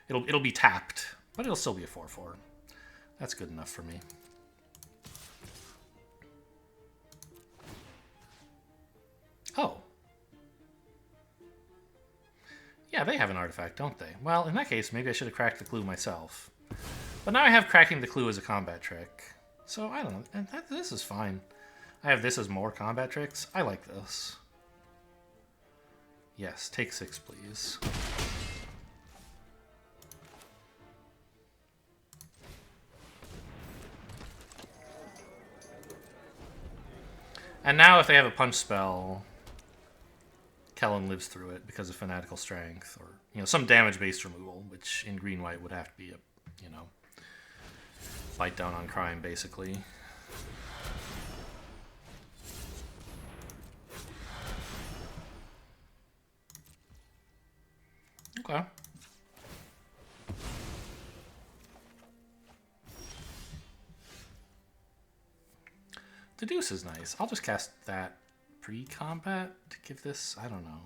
It'll be tapped, but it'll still be a 4/4. That's good enough for me. Yeah, they have an artifact, don't they? Well, in that case, maybe I should have cracked the clue myself. But now I have cracking the clue as a combat trick. So, I don't know. And this is fine. I have this as more combat tricks. I like this. Yes, take 6, please. And now if they have a punch spell, Kellen lives through it because of Fanatical Strength, or, you know, some damage-based removal, which in green-white would have to be a, you know, fight down on crime, basically. Okay. Deduce is nice. I'll just cast that pre-combat to give this, I don't know.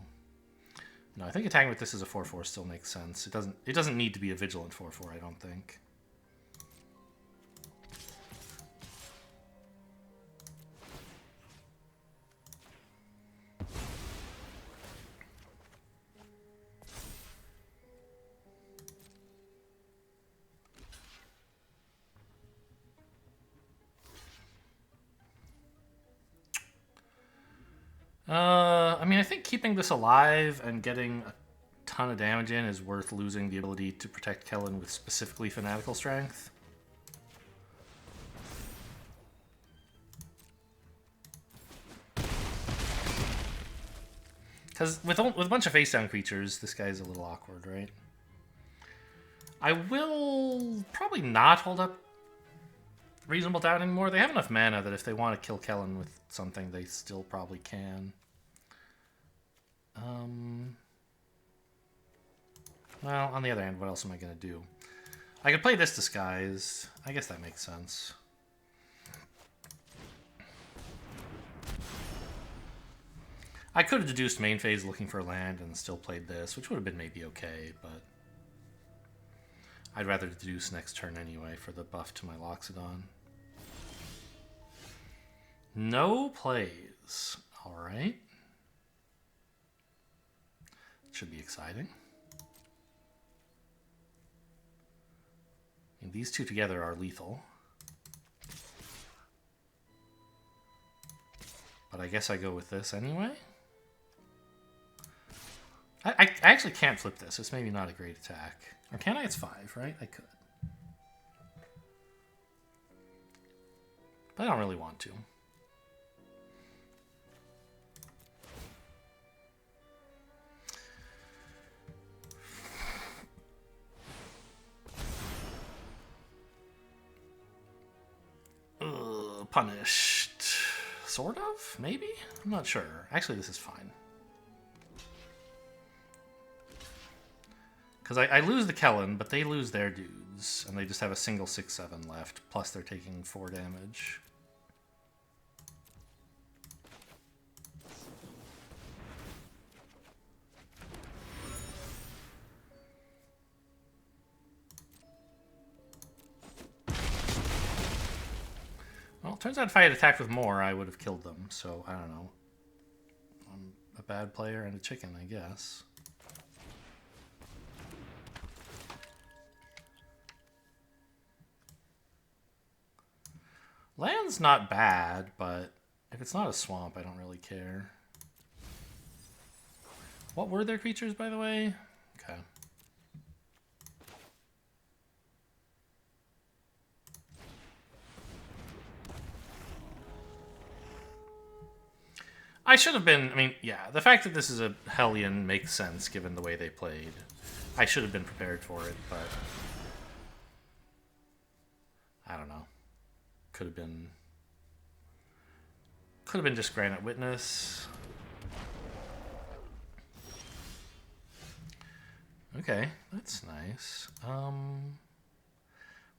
No, I think attacking with this as a 4/4 still makes sense. It doesn't need to be a vigilant 4/4, I don't think. I mean, I think keeping this alive and getting a ton of damage in is worth losing the ability to protect Kellen with specifically Fanatical Strength. Because with a bunch of face-down creatures, this guy's a little awkward, right? I will probably not hold up Reasonable Doubt anymore. They have enough mana that if they want to kill Kellen with something, they still probably can. Well, on the other hand, what else am I going to do? I could play this Disguise. I guess that makes sense. I could have deduced main phase looking for land and still played this, which would have been maybe okay, but I'd rather deduce next turn anyway for the buff to my Loxodon. No plays. Alright. Should be exciting. I mean, these two together are lethal. But I guess I go with this anyway. I actually can't flip this. It's maybe not a great attack. Or can I? It's 5, right? I could. But I don't really want to. Punished. Sort of? Maybe? I'm not sure. Actually, this is fine. Because I lose the Kellen, but they lose their dudes, and they just have a single 6/7 left, plus they're taking 4 damage. Well, turns out if I had attacked with more, I would have killed them, so I don't know. I'm a bad player and a chicken, I guess. Land's not bad, but if it's not a swamp, I don't really care. What were their creatures, by the way? Okay. I should have been, I mean, yeah, the fact that this is a Hellion makes sense given the way they played. I should have been prepared for it, but I don't know. Could have been just Granite Witness. Okay, that's nice. Well,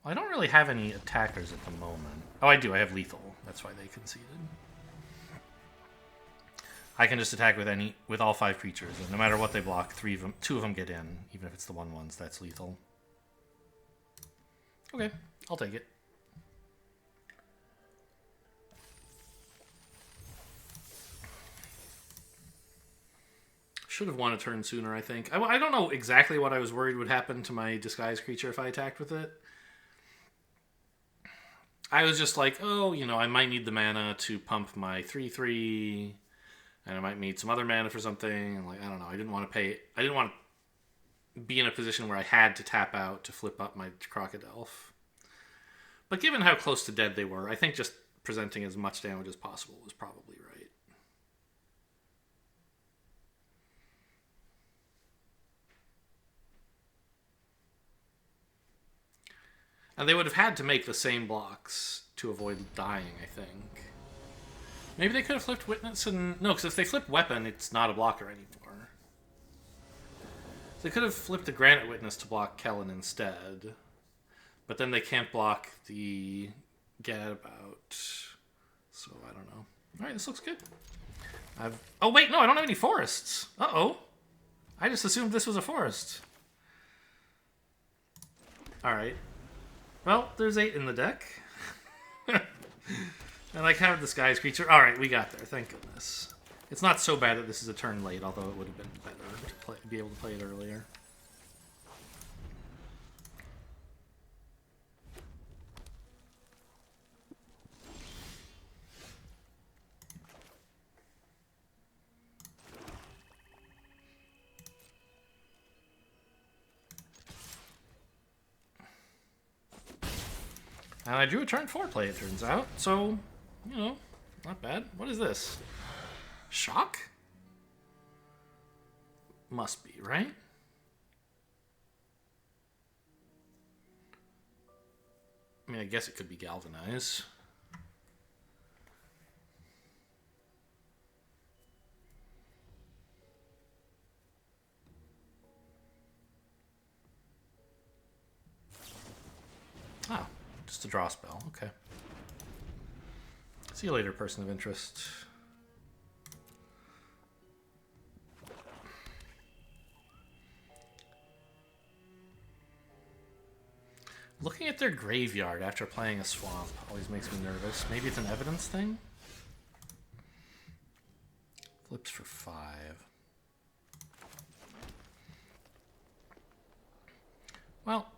I don't really have any attackers at the moment. Oh, I do. I have lethal. That's why they conceded. I can just attack with all 5 creatures, and no matter what they block, 2 of them get in, even if it's the 1/1s. That's lethal. Okay, I'll take it. Should have won a turn sooner, I think. I don't know exactly what I was worried would happen to my disguise creature if I attacked with it. I was just like, oh, I might need the mana to pump my 3/3, and I might need some other mana for something. And I don't know. I didn't want to be in a position where I had to tap out to flip up my Crocodile. But given how close to dead they were, I think just presenting as much damage as possible was probably right. And they would have had to make the same blocks to avoid dying, I think. Maybe they could have flipped Witness and... No, because if they flipped Weapon, it's not a blocker anymore. They could have flipped the Granite Witness to block Kellen instead. But then they can't block the Gadabout. So, I don't know. Alright, this looks good. Oh, wait, no, I don't have any forests. Uh-oh. I just assumed this was a forest. Alright. Well, there's 8 in the deck. I like having this guy's creature. Alright, we got there. Thank goodness. It's not so bad that this is a turn late, although it would have been better to be able to play it earlier. And I drew a turn 4 play, it turns out. So, not bad. What is this? Shock? Must be, right? I mean, I guess it could be Galvanize. Oh. Just a draw spell, okay. See you later, person of interest. Looking at their graveyard after playing a swamp always makes me nervous. Maybe it's an evidence thing? Flips for 5. Well,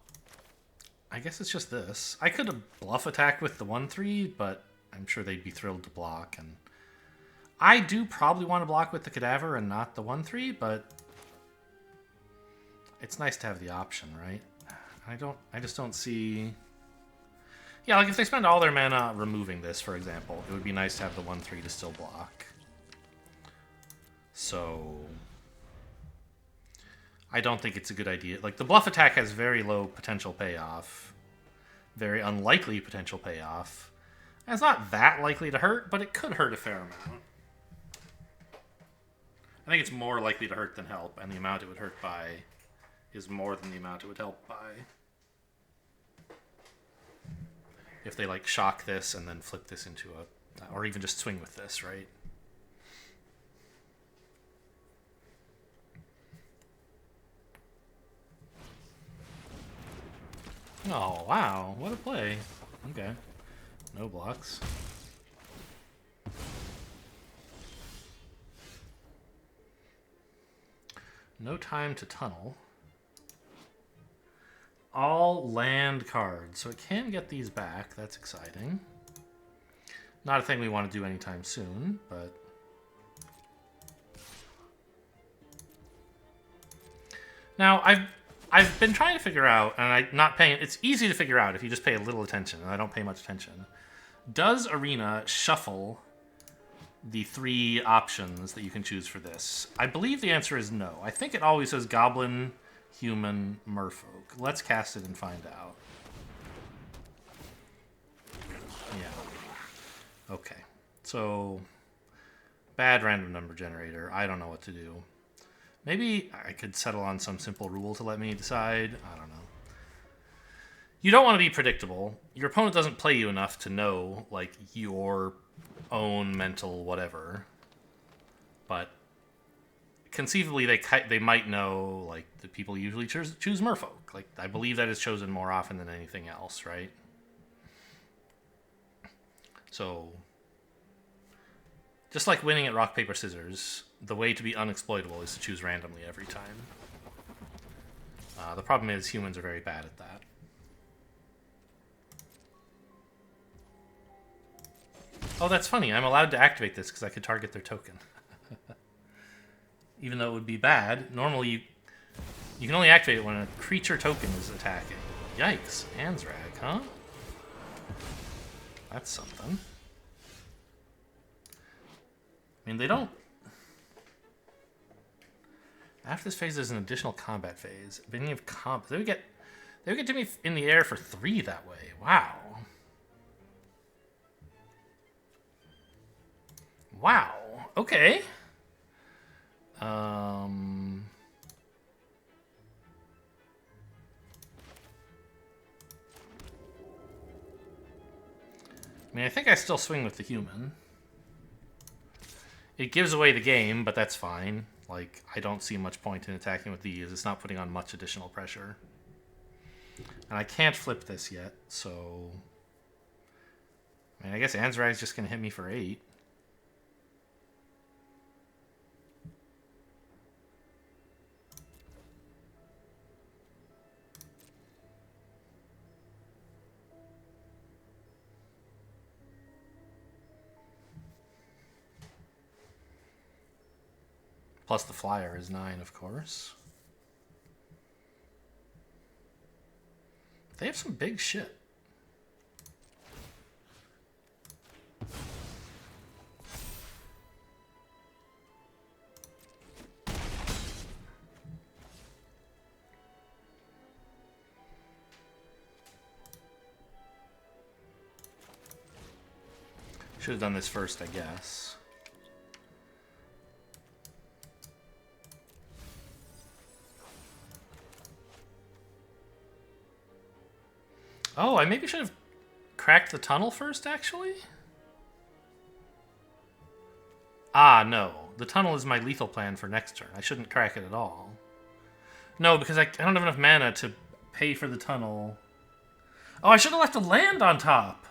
I guess it's just this. I could have bluff attacked with the 1/3, but I'm sure they'd be thrilled to block. And I do probably want to block with the Cadaver and not the 1/3, but it's nice to have the option, right? I just don't see... Yeah, like if they spend all their mana removing this, for example, it would be nice to have the 1/3 to still block. So... I don't think it's a good idea. Like, the bluff attack has very low potential payoff. Very unlikely potential payoff. And it's not that likely to hurt, but it could hurt a fair amount. I think it's more likely to hurt than help, and the amount it would hurt by is more than the amount it would help by. If they, like, shock this and then flip this into a... Or even just swing with this, right? Oh, wow. What a play. Okay. No blocks. No time to tunnel. All land cards. So it can get these back. That's exciting. Not a thing we want to do anytime soon, but... Now, I've been trying to figure out, and I'm not paying... It's easy to figure out if you just pay a little attention, and I don't pay much attention. Does Arena shuffle the 3 options that you can choose for this? I believe the answer is no. I think it always says Goblin, Human, Merfolk. Let's cast it and find out. Yeah. Okay. So, bad random number generator. I don't know what to do. Maybe I could settle on some simple rule to let me decide. I don't know. You don't want to be predictable. Your opponent doesn't play you enough to know, like, your own mental whatever. But conceivably, they might know, like, the people usually choose Merfolk. Like, I believe that is chosen more often than anything else, right? So, Just like winning at rock, paper, scissors, the way to be unexploitable is to choose randomly every time. The problem is humans are very bad at that. Oh, that's funny. I'm allowed to activate this because I could target their token. Even though it would be bad, normally you can only activate it when a creature token is attacking. Yikes. Anzrag, huh? That's something. I mean, they don't... After this phase, there's an additional combat phase. Beginning of combat. They would get to me in the air for 3 that way. Wow. Wow. Okay. I mean, I think I still swing with the human. It gives away the game, but that's fine. Like, I don't see much point in attacking with these. It's not putting on much additional pressure. And I can't flip this yet, so... I mean, I guess Anzrag's just going to hit me for 8. Plus the flyer is 9, of course. They have some big shit. Should have done this first, I guess. Oh, I maybe should have cracked the tunnel first, actually? Ah, no. The tunnel is my lethal plan for next turn. I shouldn't crack it at all. No, because I don't have enough mana to pay for the tunnel. Oh, I should have left a land on top.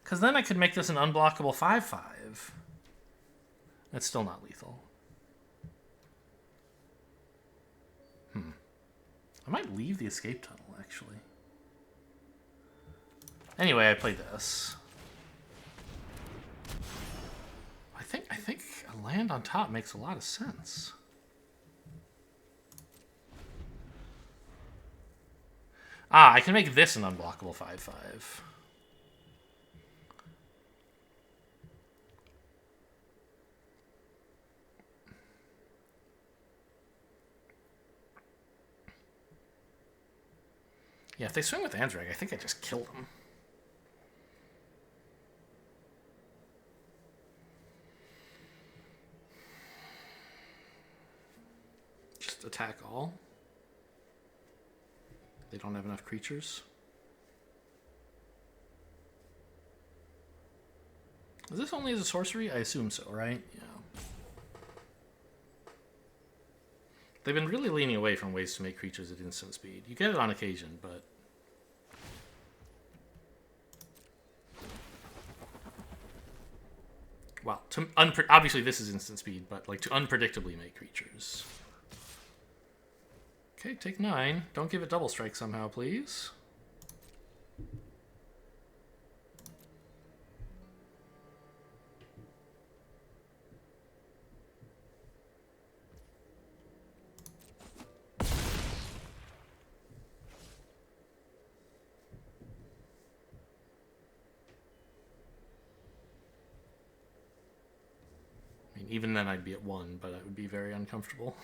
Because then I could make this an unblockable 5/5. It's still not lethal. I might leave the escape tunnel, actually. Anyway, I played this. I think a land on top makes a lot of sense. Ah, I can make this an unblockable 5/5. Yeah, if they swing with Anzrag, I think I just kill them. Just attack all. They don't have enough creatures. Is this only as a sorcery? I assume so, right? Yeah. They've been really leaning away from ways to make creatures at instant speed. You get it on occasion, but... Well, obviously this is instant speed, but like to unpredictably make creatures. Okay, take 9. Don't give it double strike somehow, please. Even then I'd be at 1, but I would be very uncomfortable.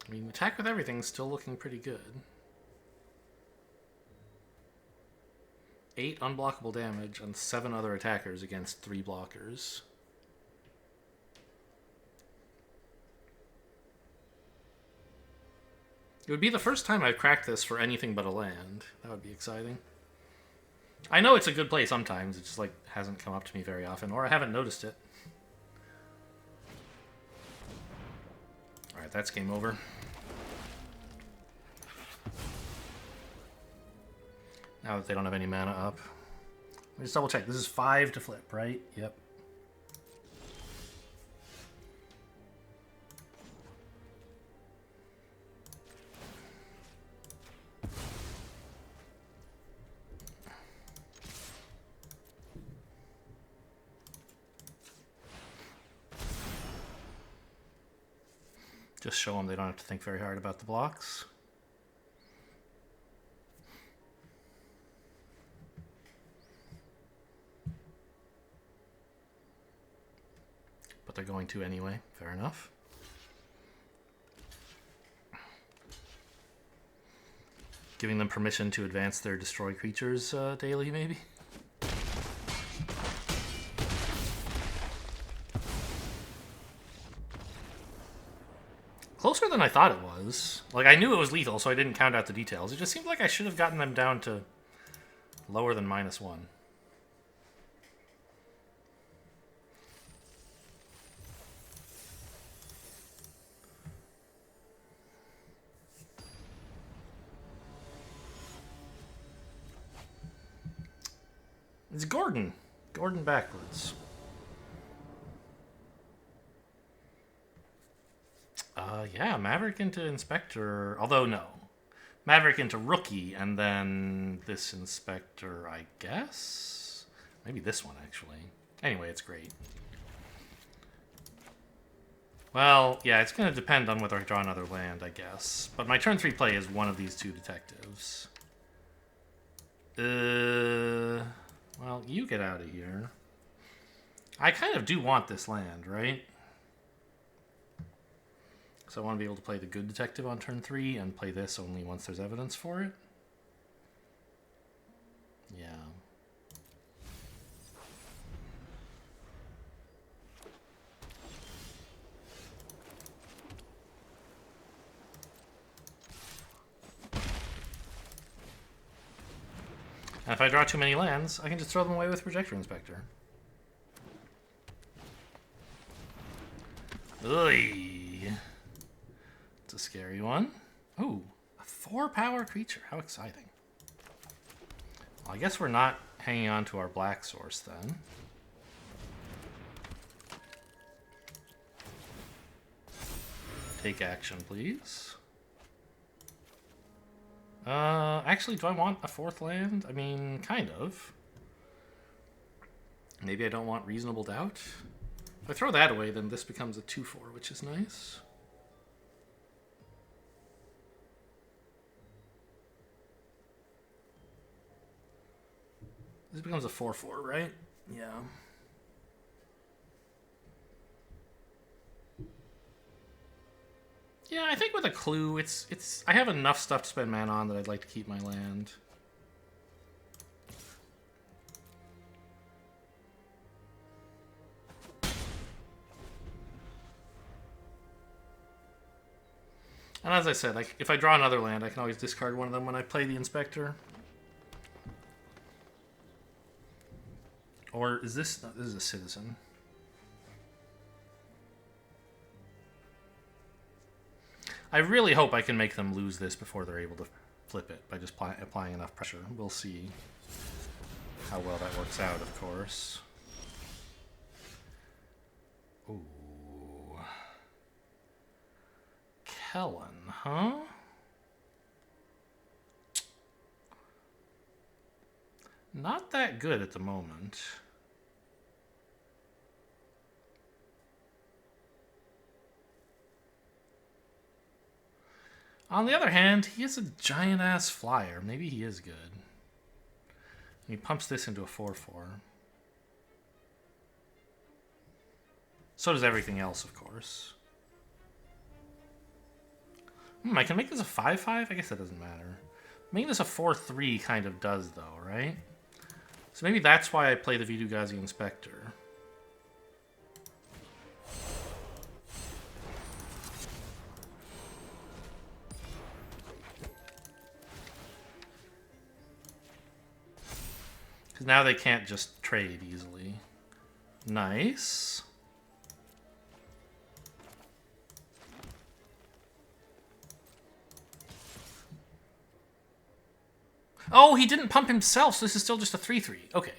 I mean, attack with everything's still looking pretty good. 8 unblockable damage on 7 other attackers against 3 blockers. It would be the first time I've cracked this for anything but a land. That would be exciting. I know it's a good play sometimes. It just like hasn't come up to me very often, or I haven't noticed it. All right, that's game over. Now that they don't have any mana up. Let me just double check. This is 5 to flip, right? Yep. Just show them they don't have to think very hard about the blocks. But they're going to anyway. Fair enough. Giving them permission to advance their destroy creatures daily, maybe? Closer than I thought it was. Like, I knew it was lethal, so I didn't count out the details. It just seemed like I should have gotten them down to lower than -1. It's Gordon. Gordon backwards. Yeah, Maverick into Inspector. Although, no. Maverick into Rookie, and then this Inspector, I guess? Maybe this one, actually. Anyway, it's great. Well, yeah, it's going to depend on whether I draw another land, I guess. But my turn 3 play is one of these 2 detectives. Well, you get out of here. I kind of do want this land, right? So I want to be able to play the good detective on turn 3 and play this only once there's evidence for it. Yeah. And if I draw too many lands, I can just throw them away with Projector Inspector. Ugh. It's a scary one. Ooh, a 4-power creature. How exciting. Well, I guess we're not hanging on to our black source then. Take action, please. Actually, do I want a 4th land? I mean, kind of. Maybe I don't want Reasonable Doubt. If I throw that away, then this becomes a 2/4, which is nice. This becomes a 4/4, right? Yeah. Yeah, I think with a clue, it's. I have enough stuff to spend mana on that I'd like to keep my land. And as I said, like if I draw another land, I can always discard one of them when I play the Inspector. Or is this... No, this is a Citizen. I really hope I can make them lose this before they're able to flip it by just applying enough pressure. We'll see how well that works out, of course. Ooh. Kellen, huh? Not that good at the moment. On the other hand, he is a giant-ass flyer. Maybe he is good. And he pumps this into a 4/4. So does everything else, of course. I can make this a 5/5? I guess that doesn't matter. Making this a 4/3 kind of does, though, right? So maybe that's why I play the Vitu-Ghazi Inspector. now they can't just trade easily. Nice. Oh, he didn't pump himself, so this is still just a 3/3. Okay.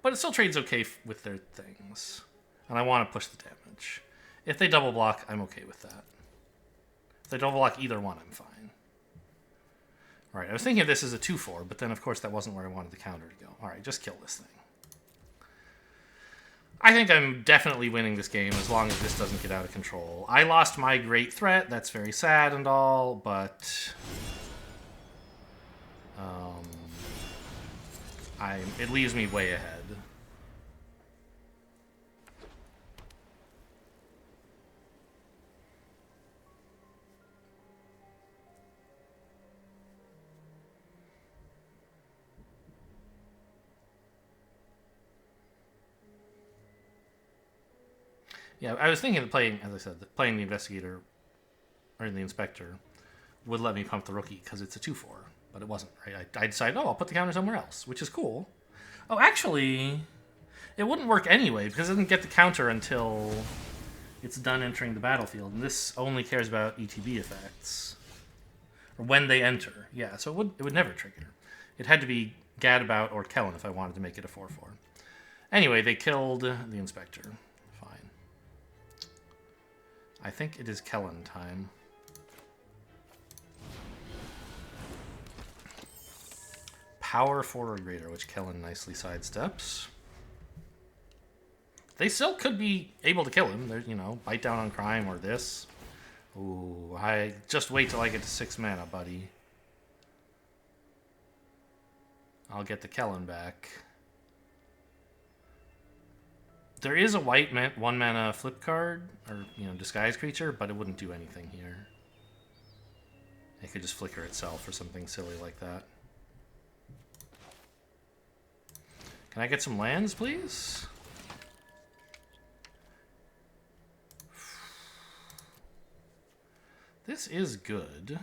But it still trades okay with their things. And I want to push the damage. If they double block, I'm okay with that. If they double block either one, I'm fine. Alright, I was thinking of this as a 2/4, but then of course that wasn't where I wanted the counter to go. Alright, just kill this thing. I think I'm definitely winning this game as long as this doesn't get out of control. I lost my great threat, that's very sad and all, but... it leaves me way ahead. Yeah, I was thinking of playing, as I said, playing the investigator or the inspector would let me pump the rookie because it's a 2/4, but it wasn't, right? I decided, oh, I'll put the counter somewhere else, which is cool. Oh, actually, it wouldn't work anyway because it doesn't get the counter until it's done entering the battlefield, and this only cares about ETB effects or when they enter. Yeah, so it would never trigger. It had to be Gadabout or Kellen if I wanted to make it a 4/4. Anyway, they killed the inspector. Fine. I think it is Kellen time. Power forward greater, which Kellen nicely sidesteps. They still could be able to kill him. There's, you know, bite down on crime or this. Ooh, I just wait till I get to 6 mana, buddy. I'll get the Kellen back. There is a white 1 mana flip card, or, you know, disguise creature, but it wouldn't do anything here. It could just flicker itself or something silly like that. Can I get some lands, please? This is good.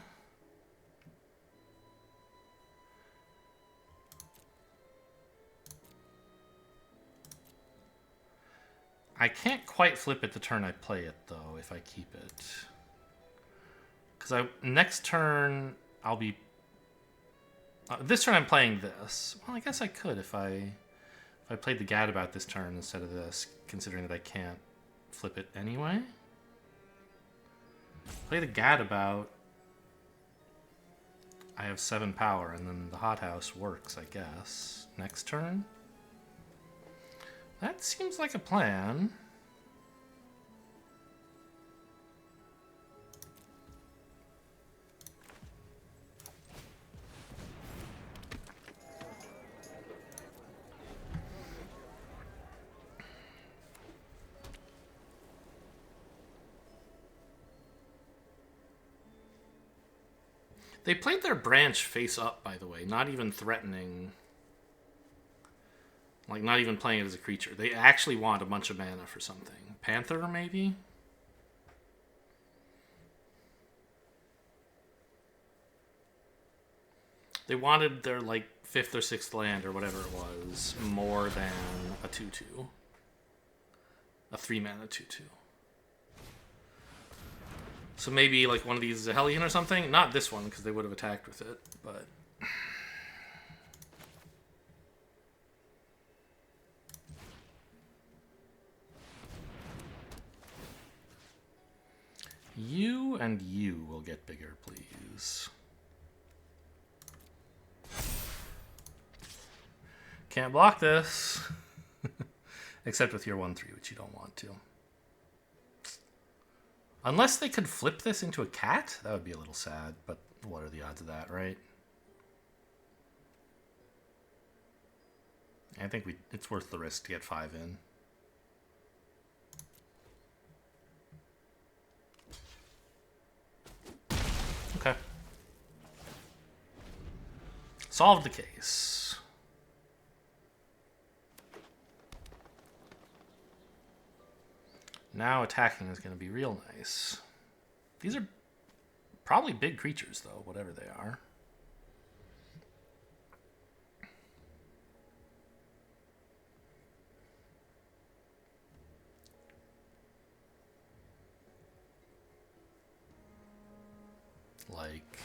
I can't quite flip it the turn I play it, though, if I keep it. Because next turn, I'll be... this turn I'm playing this. Well, I guess I could if I played the Gadabout this turn instead of this, considering that I can't flip it anyway. Play the Gadabout. I have 7 power, and then the hothouse works, I guess. Next turn? That seems like a plan. They played their branch face up, by the way, not even threatening. Like, not even playing it as a creature. They actually want a bunch of mana for something. Panther, maybe? They wanted their, like, 5th or 6th land, or whatever it was, more than a 2/2. A 3-mana 2/2. So maybe, like, one of these is a Hellion or something? Not this one, because they would have attacked with it, but... You and you will get bigger, please. Can't block this. Except with your 1/3, which you don't want to. Unless they could flip this into a cat, that would be a little sad, but what are the odds of that, right? I think it's worth the risk to get 5 in. Okay. Solved the case. Now attacking is going to be real nice. These are probably big creatures, though, whatever they are. Like...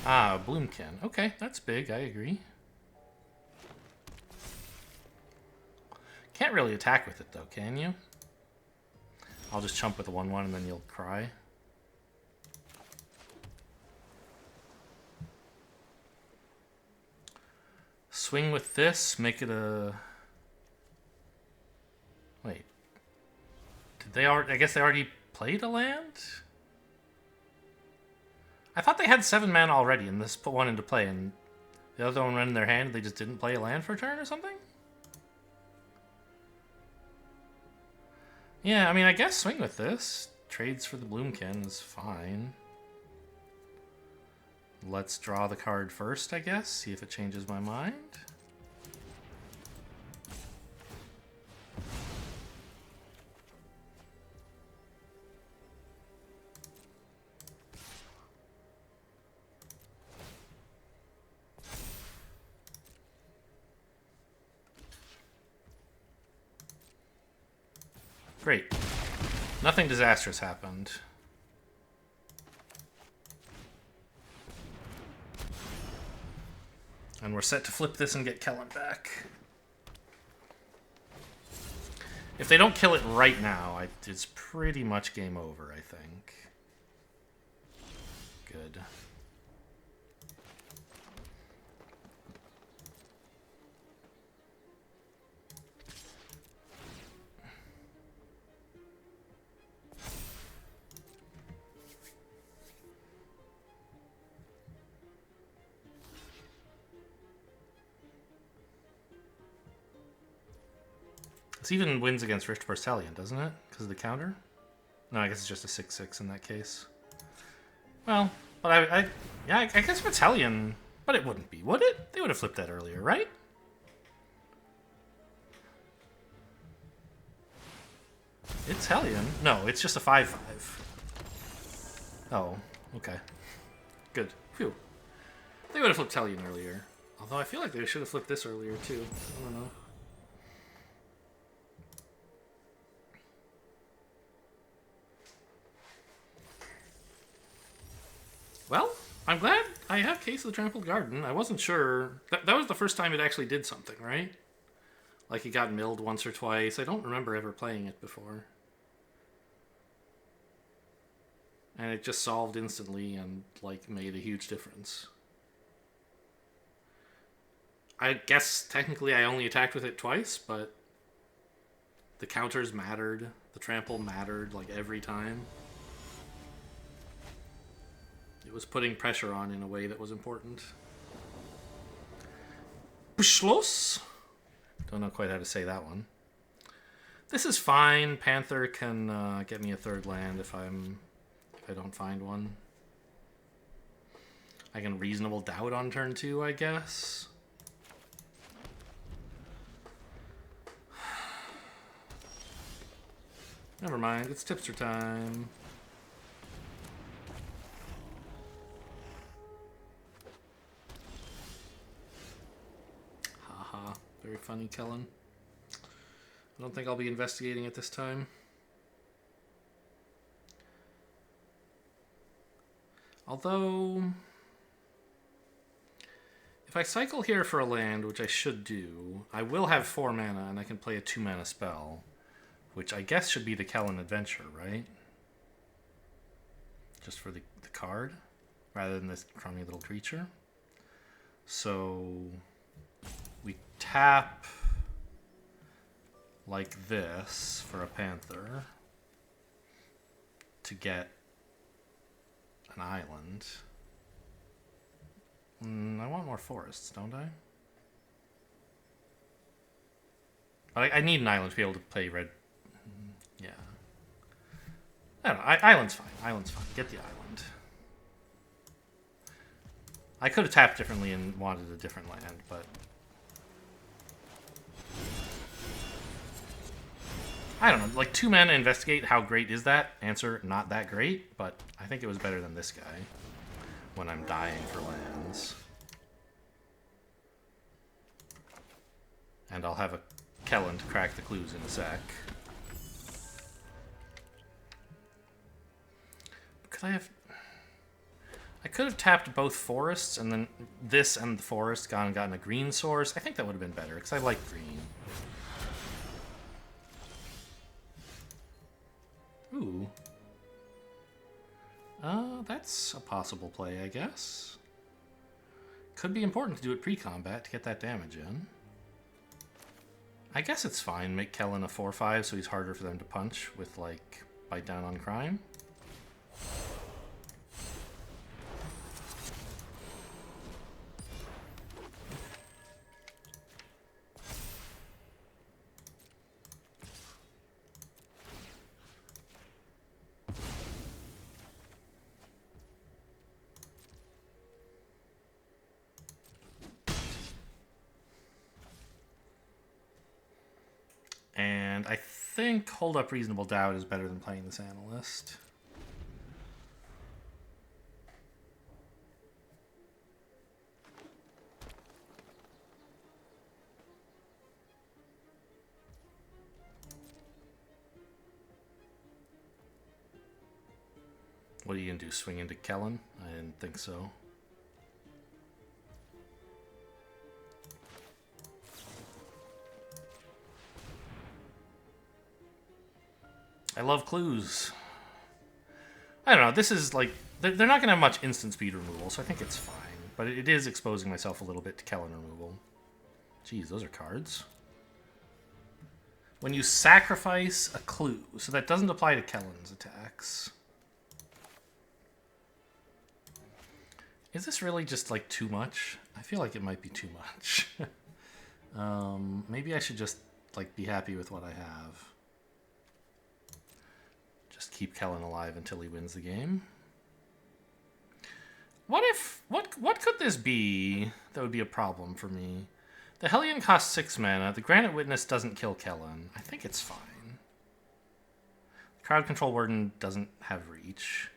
Ah, Bloomkin. Okay, that's big, I agree. Can't really attack with it, though, can you? I'll just chump with a 1/1 and then you'll cry. Swing with this, make it a... Wait. Did they already... I guess they already played a land? I thought they had 7 mana already, and this put one into play, and the other one went in their hand, and they just didn't play a land for a turn or something? Yeah, I mean, I guess swing with this. Trades for the Bloomkin is fine. Let's draw the card first, I guess. See if it changes my mind. Great. Nothing disastrous happened. And we're set to flip this and get Kellen back. If they don't kill it right now, it's pretty much game over, I think. Good. This even wins against Rift Porcellian, doesn't it? Because of the counter? No, I guess it's just a 6/6 in that case. Well, but yeah, I guess Porcellian, but it wouldn't be, would it? They would have flipped that earlier, right? It's Hellion. No, it's just a 5/5. Oh, okay. Good. Phew. They would have flipped Hellion earlier. Although I feel like they should have flipped this earlier, too. I don't know. Well, I'm glad I have Case of the Trampled Garden. I wasn't sure. That was the first time it actually did something, right? Like it got milled once or twice. I don't remember ever playing it before. And it just solved instantly and, like, made a huge difference. I guess, technically, I only attacked with it twice, but the counters mattered. The trample mattered, like, every time. It was putting pressure on in a way that was important. Beschluss? Don't know quite how to say that one. This is fine. Panther can get me a 3rd land if I don't find one. I can Reasonable Doubt on turn 2, I guess. Never mind, it's tipster time. Haha, very funny, Kellen. I don't think I'll be investigating it this time. Although, if I cycle here for a land, which I should do, I will have 4 mana and I can play a 2 mana spell, which I guess should be the Kellen Adventure, right? Just for the card, rather than this crummy little creature. So we tap like this for a Panther to get an island. I want more forests, don't I? But I need an island to be able to play red. Yeah. I don't know. Island's fine. Island's fine. Get the island. I could have tapped differently and wanted a different land, but... I don't know. Like, 2 mana investigate, how great is that? Answer, not that great, but I think it was better than this guy when I'm dying for lands. And I'll have a Kellen to crack the clues in a sec. Could I have... I could have tapped both forests and then this and the forest gone and gotten a green source. I think that would have been better because I like green. Ooh. That's a possible play, I guess. Could be important to do it pre-combat to get that damage in. I guess it's fine. Make Kellen a 4/5 so he's harder for them to punch with, like, bite down on crime. And I think Hold Up Reasonable Doubt is better than playing this Analyst. What are you going to do, swing into Kellen? I didn't think so. I love clues. I don't know, this is like... They're not going to have much instant speed removal, so I think it's fine. But it is exposing myself a little bit to Kellen removal. Jeez, those are cards. When you sacrifice a clue, so that doesn't apply to Kellen's attacks. Is this really just, like, too much? I feel like it might be too much. Maybe I should just, like, be happy with what I have. Just keep Kellen alive until he wins the game. What could this be that would be a problem for me? The Hellion costs 6 mana. The Granite Witness doesn't kill Kellen. I think it's fine. Crowd Control Warden doesn't have reach.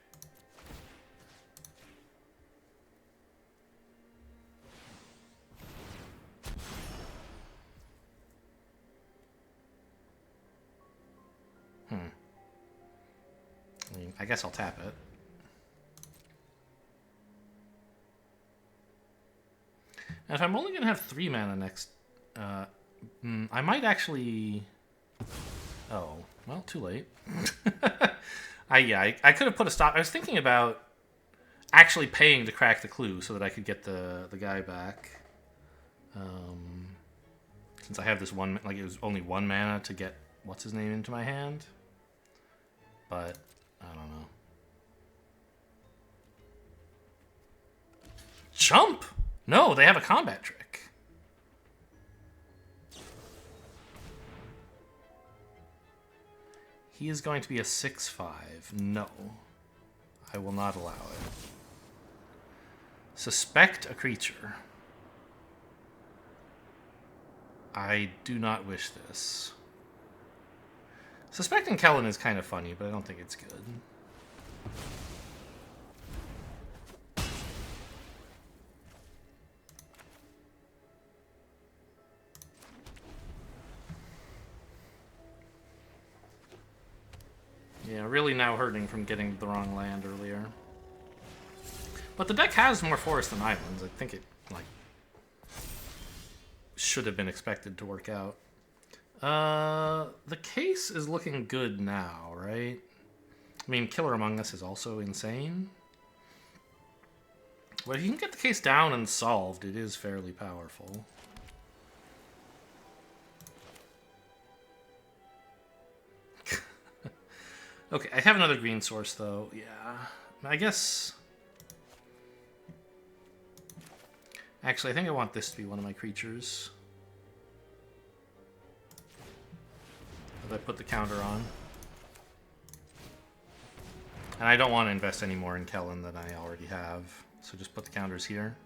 I mean, I guess I'll tap it. And if I'm only going to have 3 mana next... I might actually... Oh, well, too late. I could have put a stop... I was thinking about actually paying to crack the clue so that I could get the guy back. Since I have this one... Like, it was only 1 mana to get what's-his-name into my hand. But... I don't know. Jump? No, they have a combat trick. He is going to be a 6/5. No. I will not allow it. Suspect a creature. I do not wish this. Suspecting Kellen is kind of funny, but I don't think it's good. Yeah, really now hurting from getting the wrong land earlier. But the deck has more forest than islands. I think it, like, should have been expected to work out. The case is looking good now, right? I mean, Killer Among Us is also insane. But if you can get the case down and solved, it is fairly powerful. Okay, I have another green source, though. Yeah, I guess... Actually, I think I want this to be one of my creatures. If I put the counter on. And I don't want to invest any more in Kellen than I already have. So just put the counters here.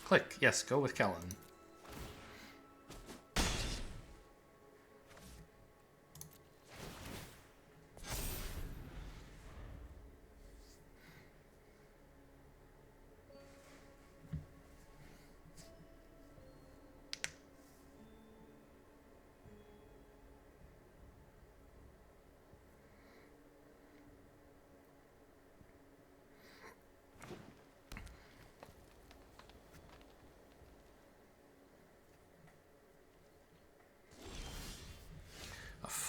Click. Yes, go with Kellen.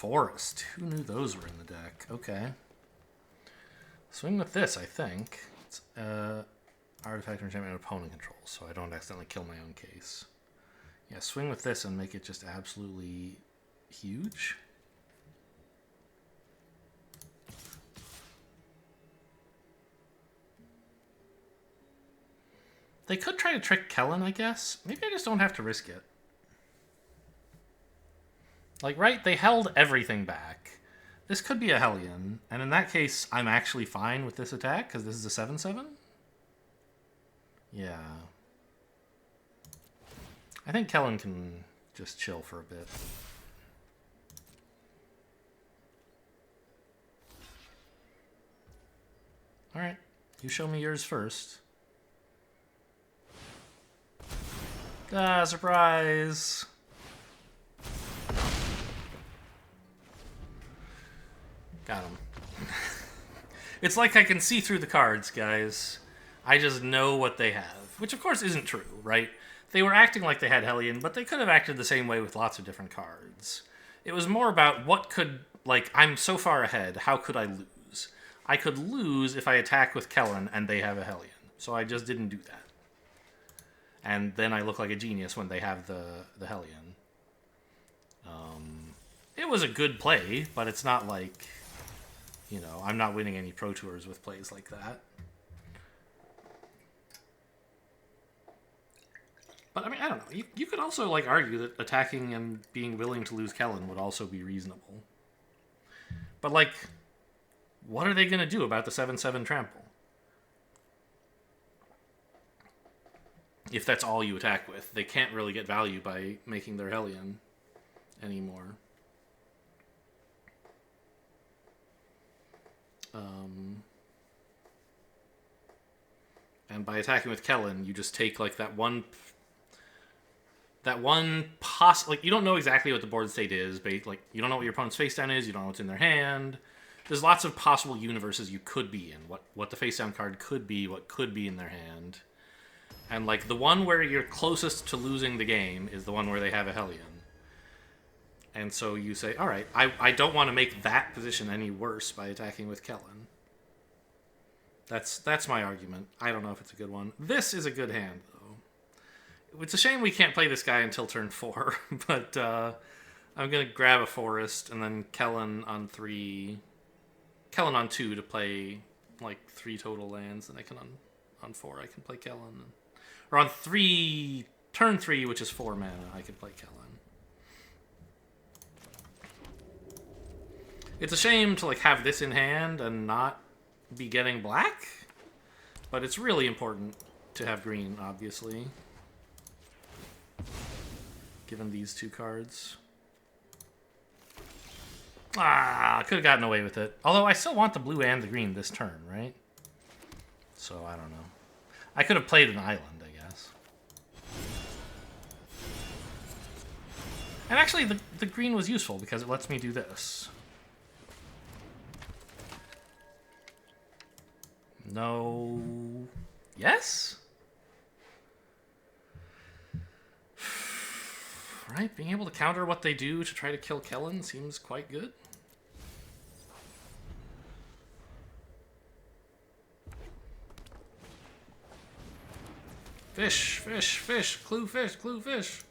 Forest. Who knew those were in the deck? Okay. Swing with this, I think. It's artifact or enchantment opponent controls, so I don't accidentally kill my own case. Yeah, swing with this and make it just absolutely huge. They could try to trick Kellen, I guess. Maybe I just don't have to risk it. Like, right, they held everything back. This could be a Hellion, and in that case, I'm actually fine with this attack, because this is a 7/7? Yeah. I think Kellen can just chill for a bit. Alright, you show me yours first. Ah, surprise! Got him. It's like I can see through the cards, guys. I just know what they have. Which, of course, isn't true, right? They were acting like they had Hellion, but they could have acted the same way with lots of different cards. It was more about what could... Like, I'm so far ahead, how could I lose? I could lose if I attack with Kellen and they have a Hellion. So I just didn't do that. And then I look like a genius when they have the Hellion. It was a good play, but it's not like... You know, I'm not winning any Pro Tours with plays like that. But, I mean, I don't know. You could also, like, argue that attacking and being willing to lose Kellen would also be reasonable. But, like, what are they going to do about the 7/7 trample? If that's all you attack with. They can't really get value by making their Hellion anymore. And by attacking with Kellen, you just take, like, that one like, you don't know exactly what the board state is, but, like, you don't know what your opponent's face down is, you don't know what's in their hand. There's lots of possible universes you could be in, what the face down card could be, what could be in their hand. And, like, the one where you're closest to losing the game is the one where they have a Hellion. And so you say, all right, I don't want to make that position any worse by attacking with Kellen. That's my argument. I don't know if it's a good one. This is a good hand, though. It's a shame we can't play this guy until turn 4, but I'm going to grab a Forest and then Kellen on 3... Kellen on 2 to play, like, 3 total lands, and I can on 4 I can play Kellen. Or on 3... Turn 3, which is 4 mana, I can play Kellen. It's a shame to, like, have this in hand and not be getting black, but it's really important to have green, obviously, given these 2 cards. Ah, I could have gotten away with it. Although I still want the blue and the green this turn, right? So, I don't know. I could have played an island, I guess. And actually, the green was useful because it lets me do this. No. Yes? Right, being able to counter what they do to try to kill Kellen seems quite good. Fish, fish, fish, clue fish, clue fish.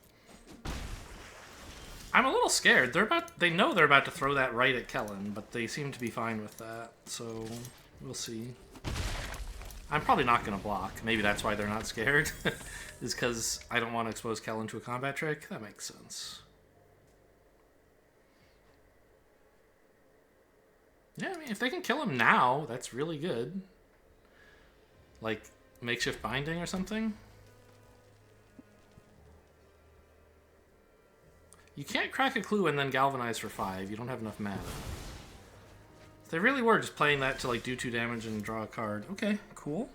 I'm a little scared. They know they're about to throw that right at Kellen, but they seem to be fine with that, so we'll see. I'm probably not going to block. Maybe that's why they're not scared. Is because I don't want to expose Kellen to a combat trick. That makes sense. Yeah, I mean, if they can kill him now, that's really good. Like, makeshift binding or something? You can't crack a clue and then galvanize for 5. You don't have enough mana. If they really were just playing that to, like, do 2 damage and draw a card. Okay, cool.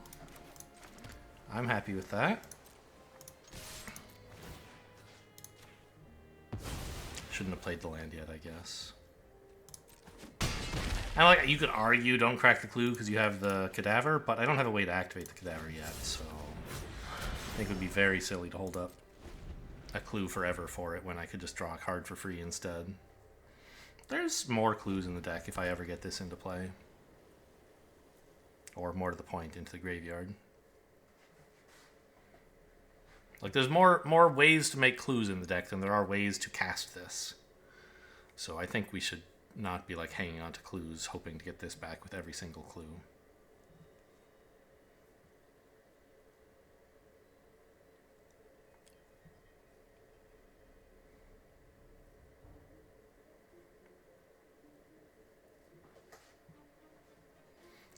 I'm happy with that. Shouldn't have played the land yet, I guess. And, like, you could argue don't crack the clue because you have the cadaver, but I don't have a way to activate the cadaver yet, so I think it would be very silly to hold up a clue forever for it when I could just draw a card for free instead. There's more clues in the deck if I ever get this into play. Or more to the point, into the graveyard. Like, there's more ways to make clues in the deck than there are ways to cast this. So I think we should not be, like, hanging on to clues, hoping to get this back with every single clue.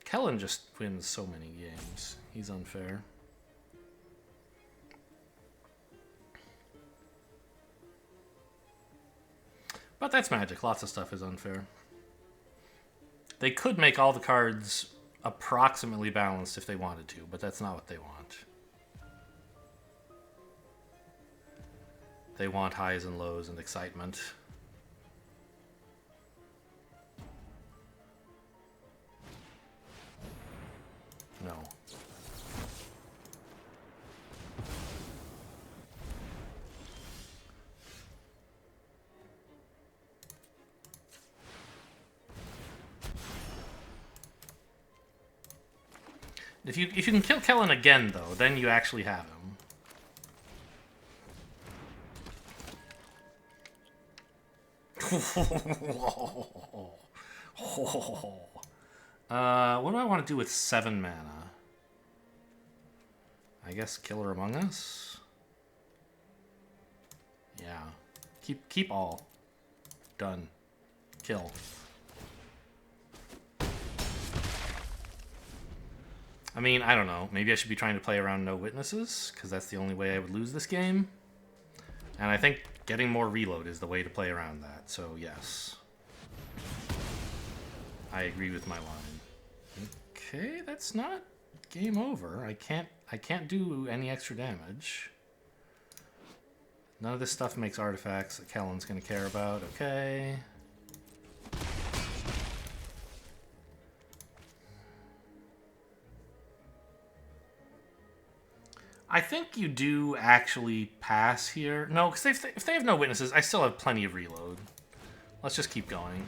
Kellen just wins so many games. He's unfair. But that's Magic. Lots of stuff is unfair. They could make all the cards approximately balanced if they wanted to, but that's not what they want. They want highs and lows and excitement. No. If you can kill Kellen again, though, then you actually have him. What do I want to do with 7 mana? I guess Killer Among Us? Yeah. Keep all. Done. Kill. I mean, I don't know. Maybe I should be trying to play around no witnesses, because that's the only way I would lose this game. And I think getting more reload is the way to play around that, so yes. I agree with my line. Okay, that's not game over. I can't do any extra damage. None of this stuff makes artifacts that Kellen's gonna care about. Okay. I think you do actually pass here. No, because if they have no witnesses, I still have plenty of reload. Let's just keep going.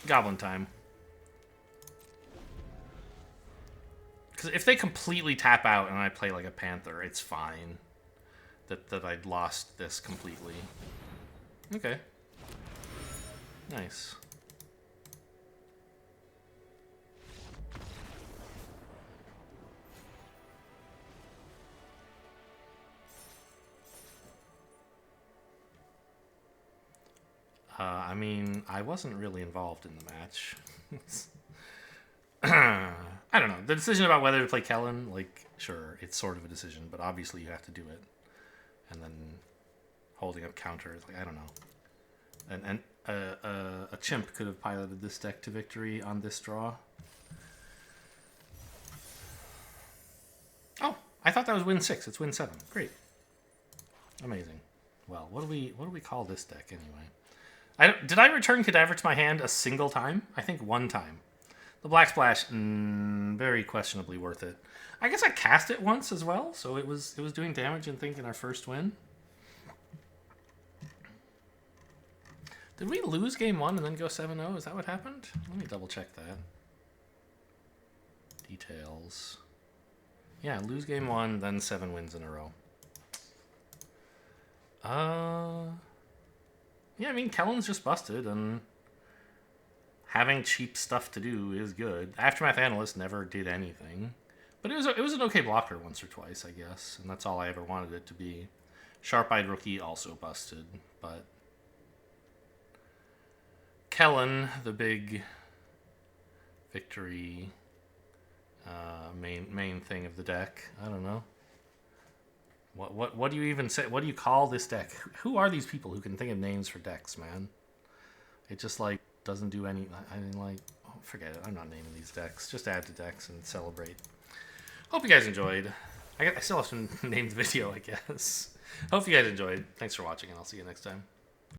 Goblin time. Because if they completely tap out and I play like a Panther, it's fine. That I'd lost this completely. Okay. Nice. I mean, I wasn't really involved in the match. I don't know. The decision about whether to play Kellen, like, sure, it's sort of a decision, but obviously you have to do it. And then holding up counters, like, I don't know. And a chimp could have piloted this deck to victory on this draw. Oh, I thought that was win 6. It's win 7. Great. Amazing. Well, what do we call this deck anyway? Did I return Cadaver to my hand a single time? I think one time. The Black Splash, very questionably worth it. I guess I cast it once as well, so it was doing damage and thinking our first win. Did we lose game 1 and then go 7-0? Is that what happened? Let me double check that. Details. Yeah, lose game 1, then 7 wins in a row. Yeah, I mean, Kellen's just busted, and having cheap stuff to do is good. Aftermath Analyst never did anything. But it was an okay blocker once or twice, I guess, and that's all I ever wanted it to be. Sharp-Eyed Rookie also busted, but Kellen, the big victory main thing of the deck. I don't know. What do you even say? What do you call this deck? Who are these people who can think of names for decks, man? It just, like, doesn't do any... I mean, like... Oh, forget it. I'm not naming these decks. Just add to decks and celebrate. Hope you guys enjoyed. I still have to name the video, I guess. Hope you guys enjoyed. Thanks for watching, and I'll see you next time.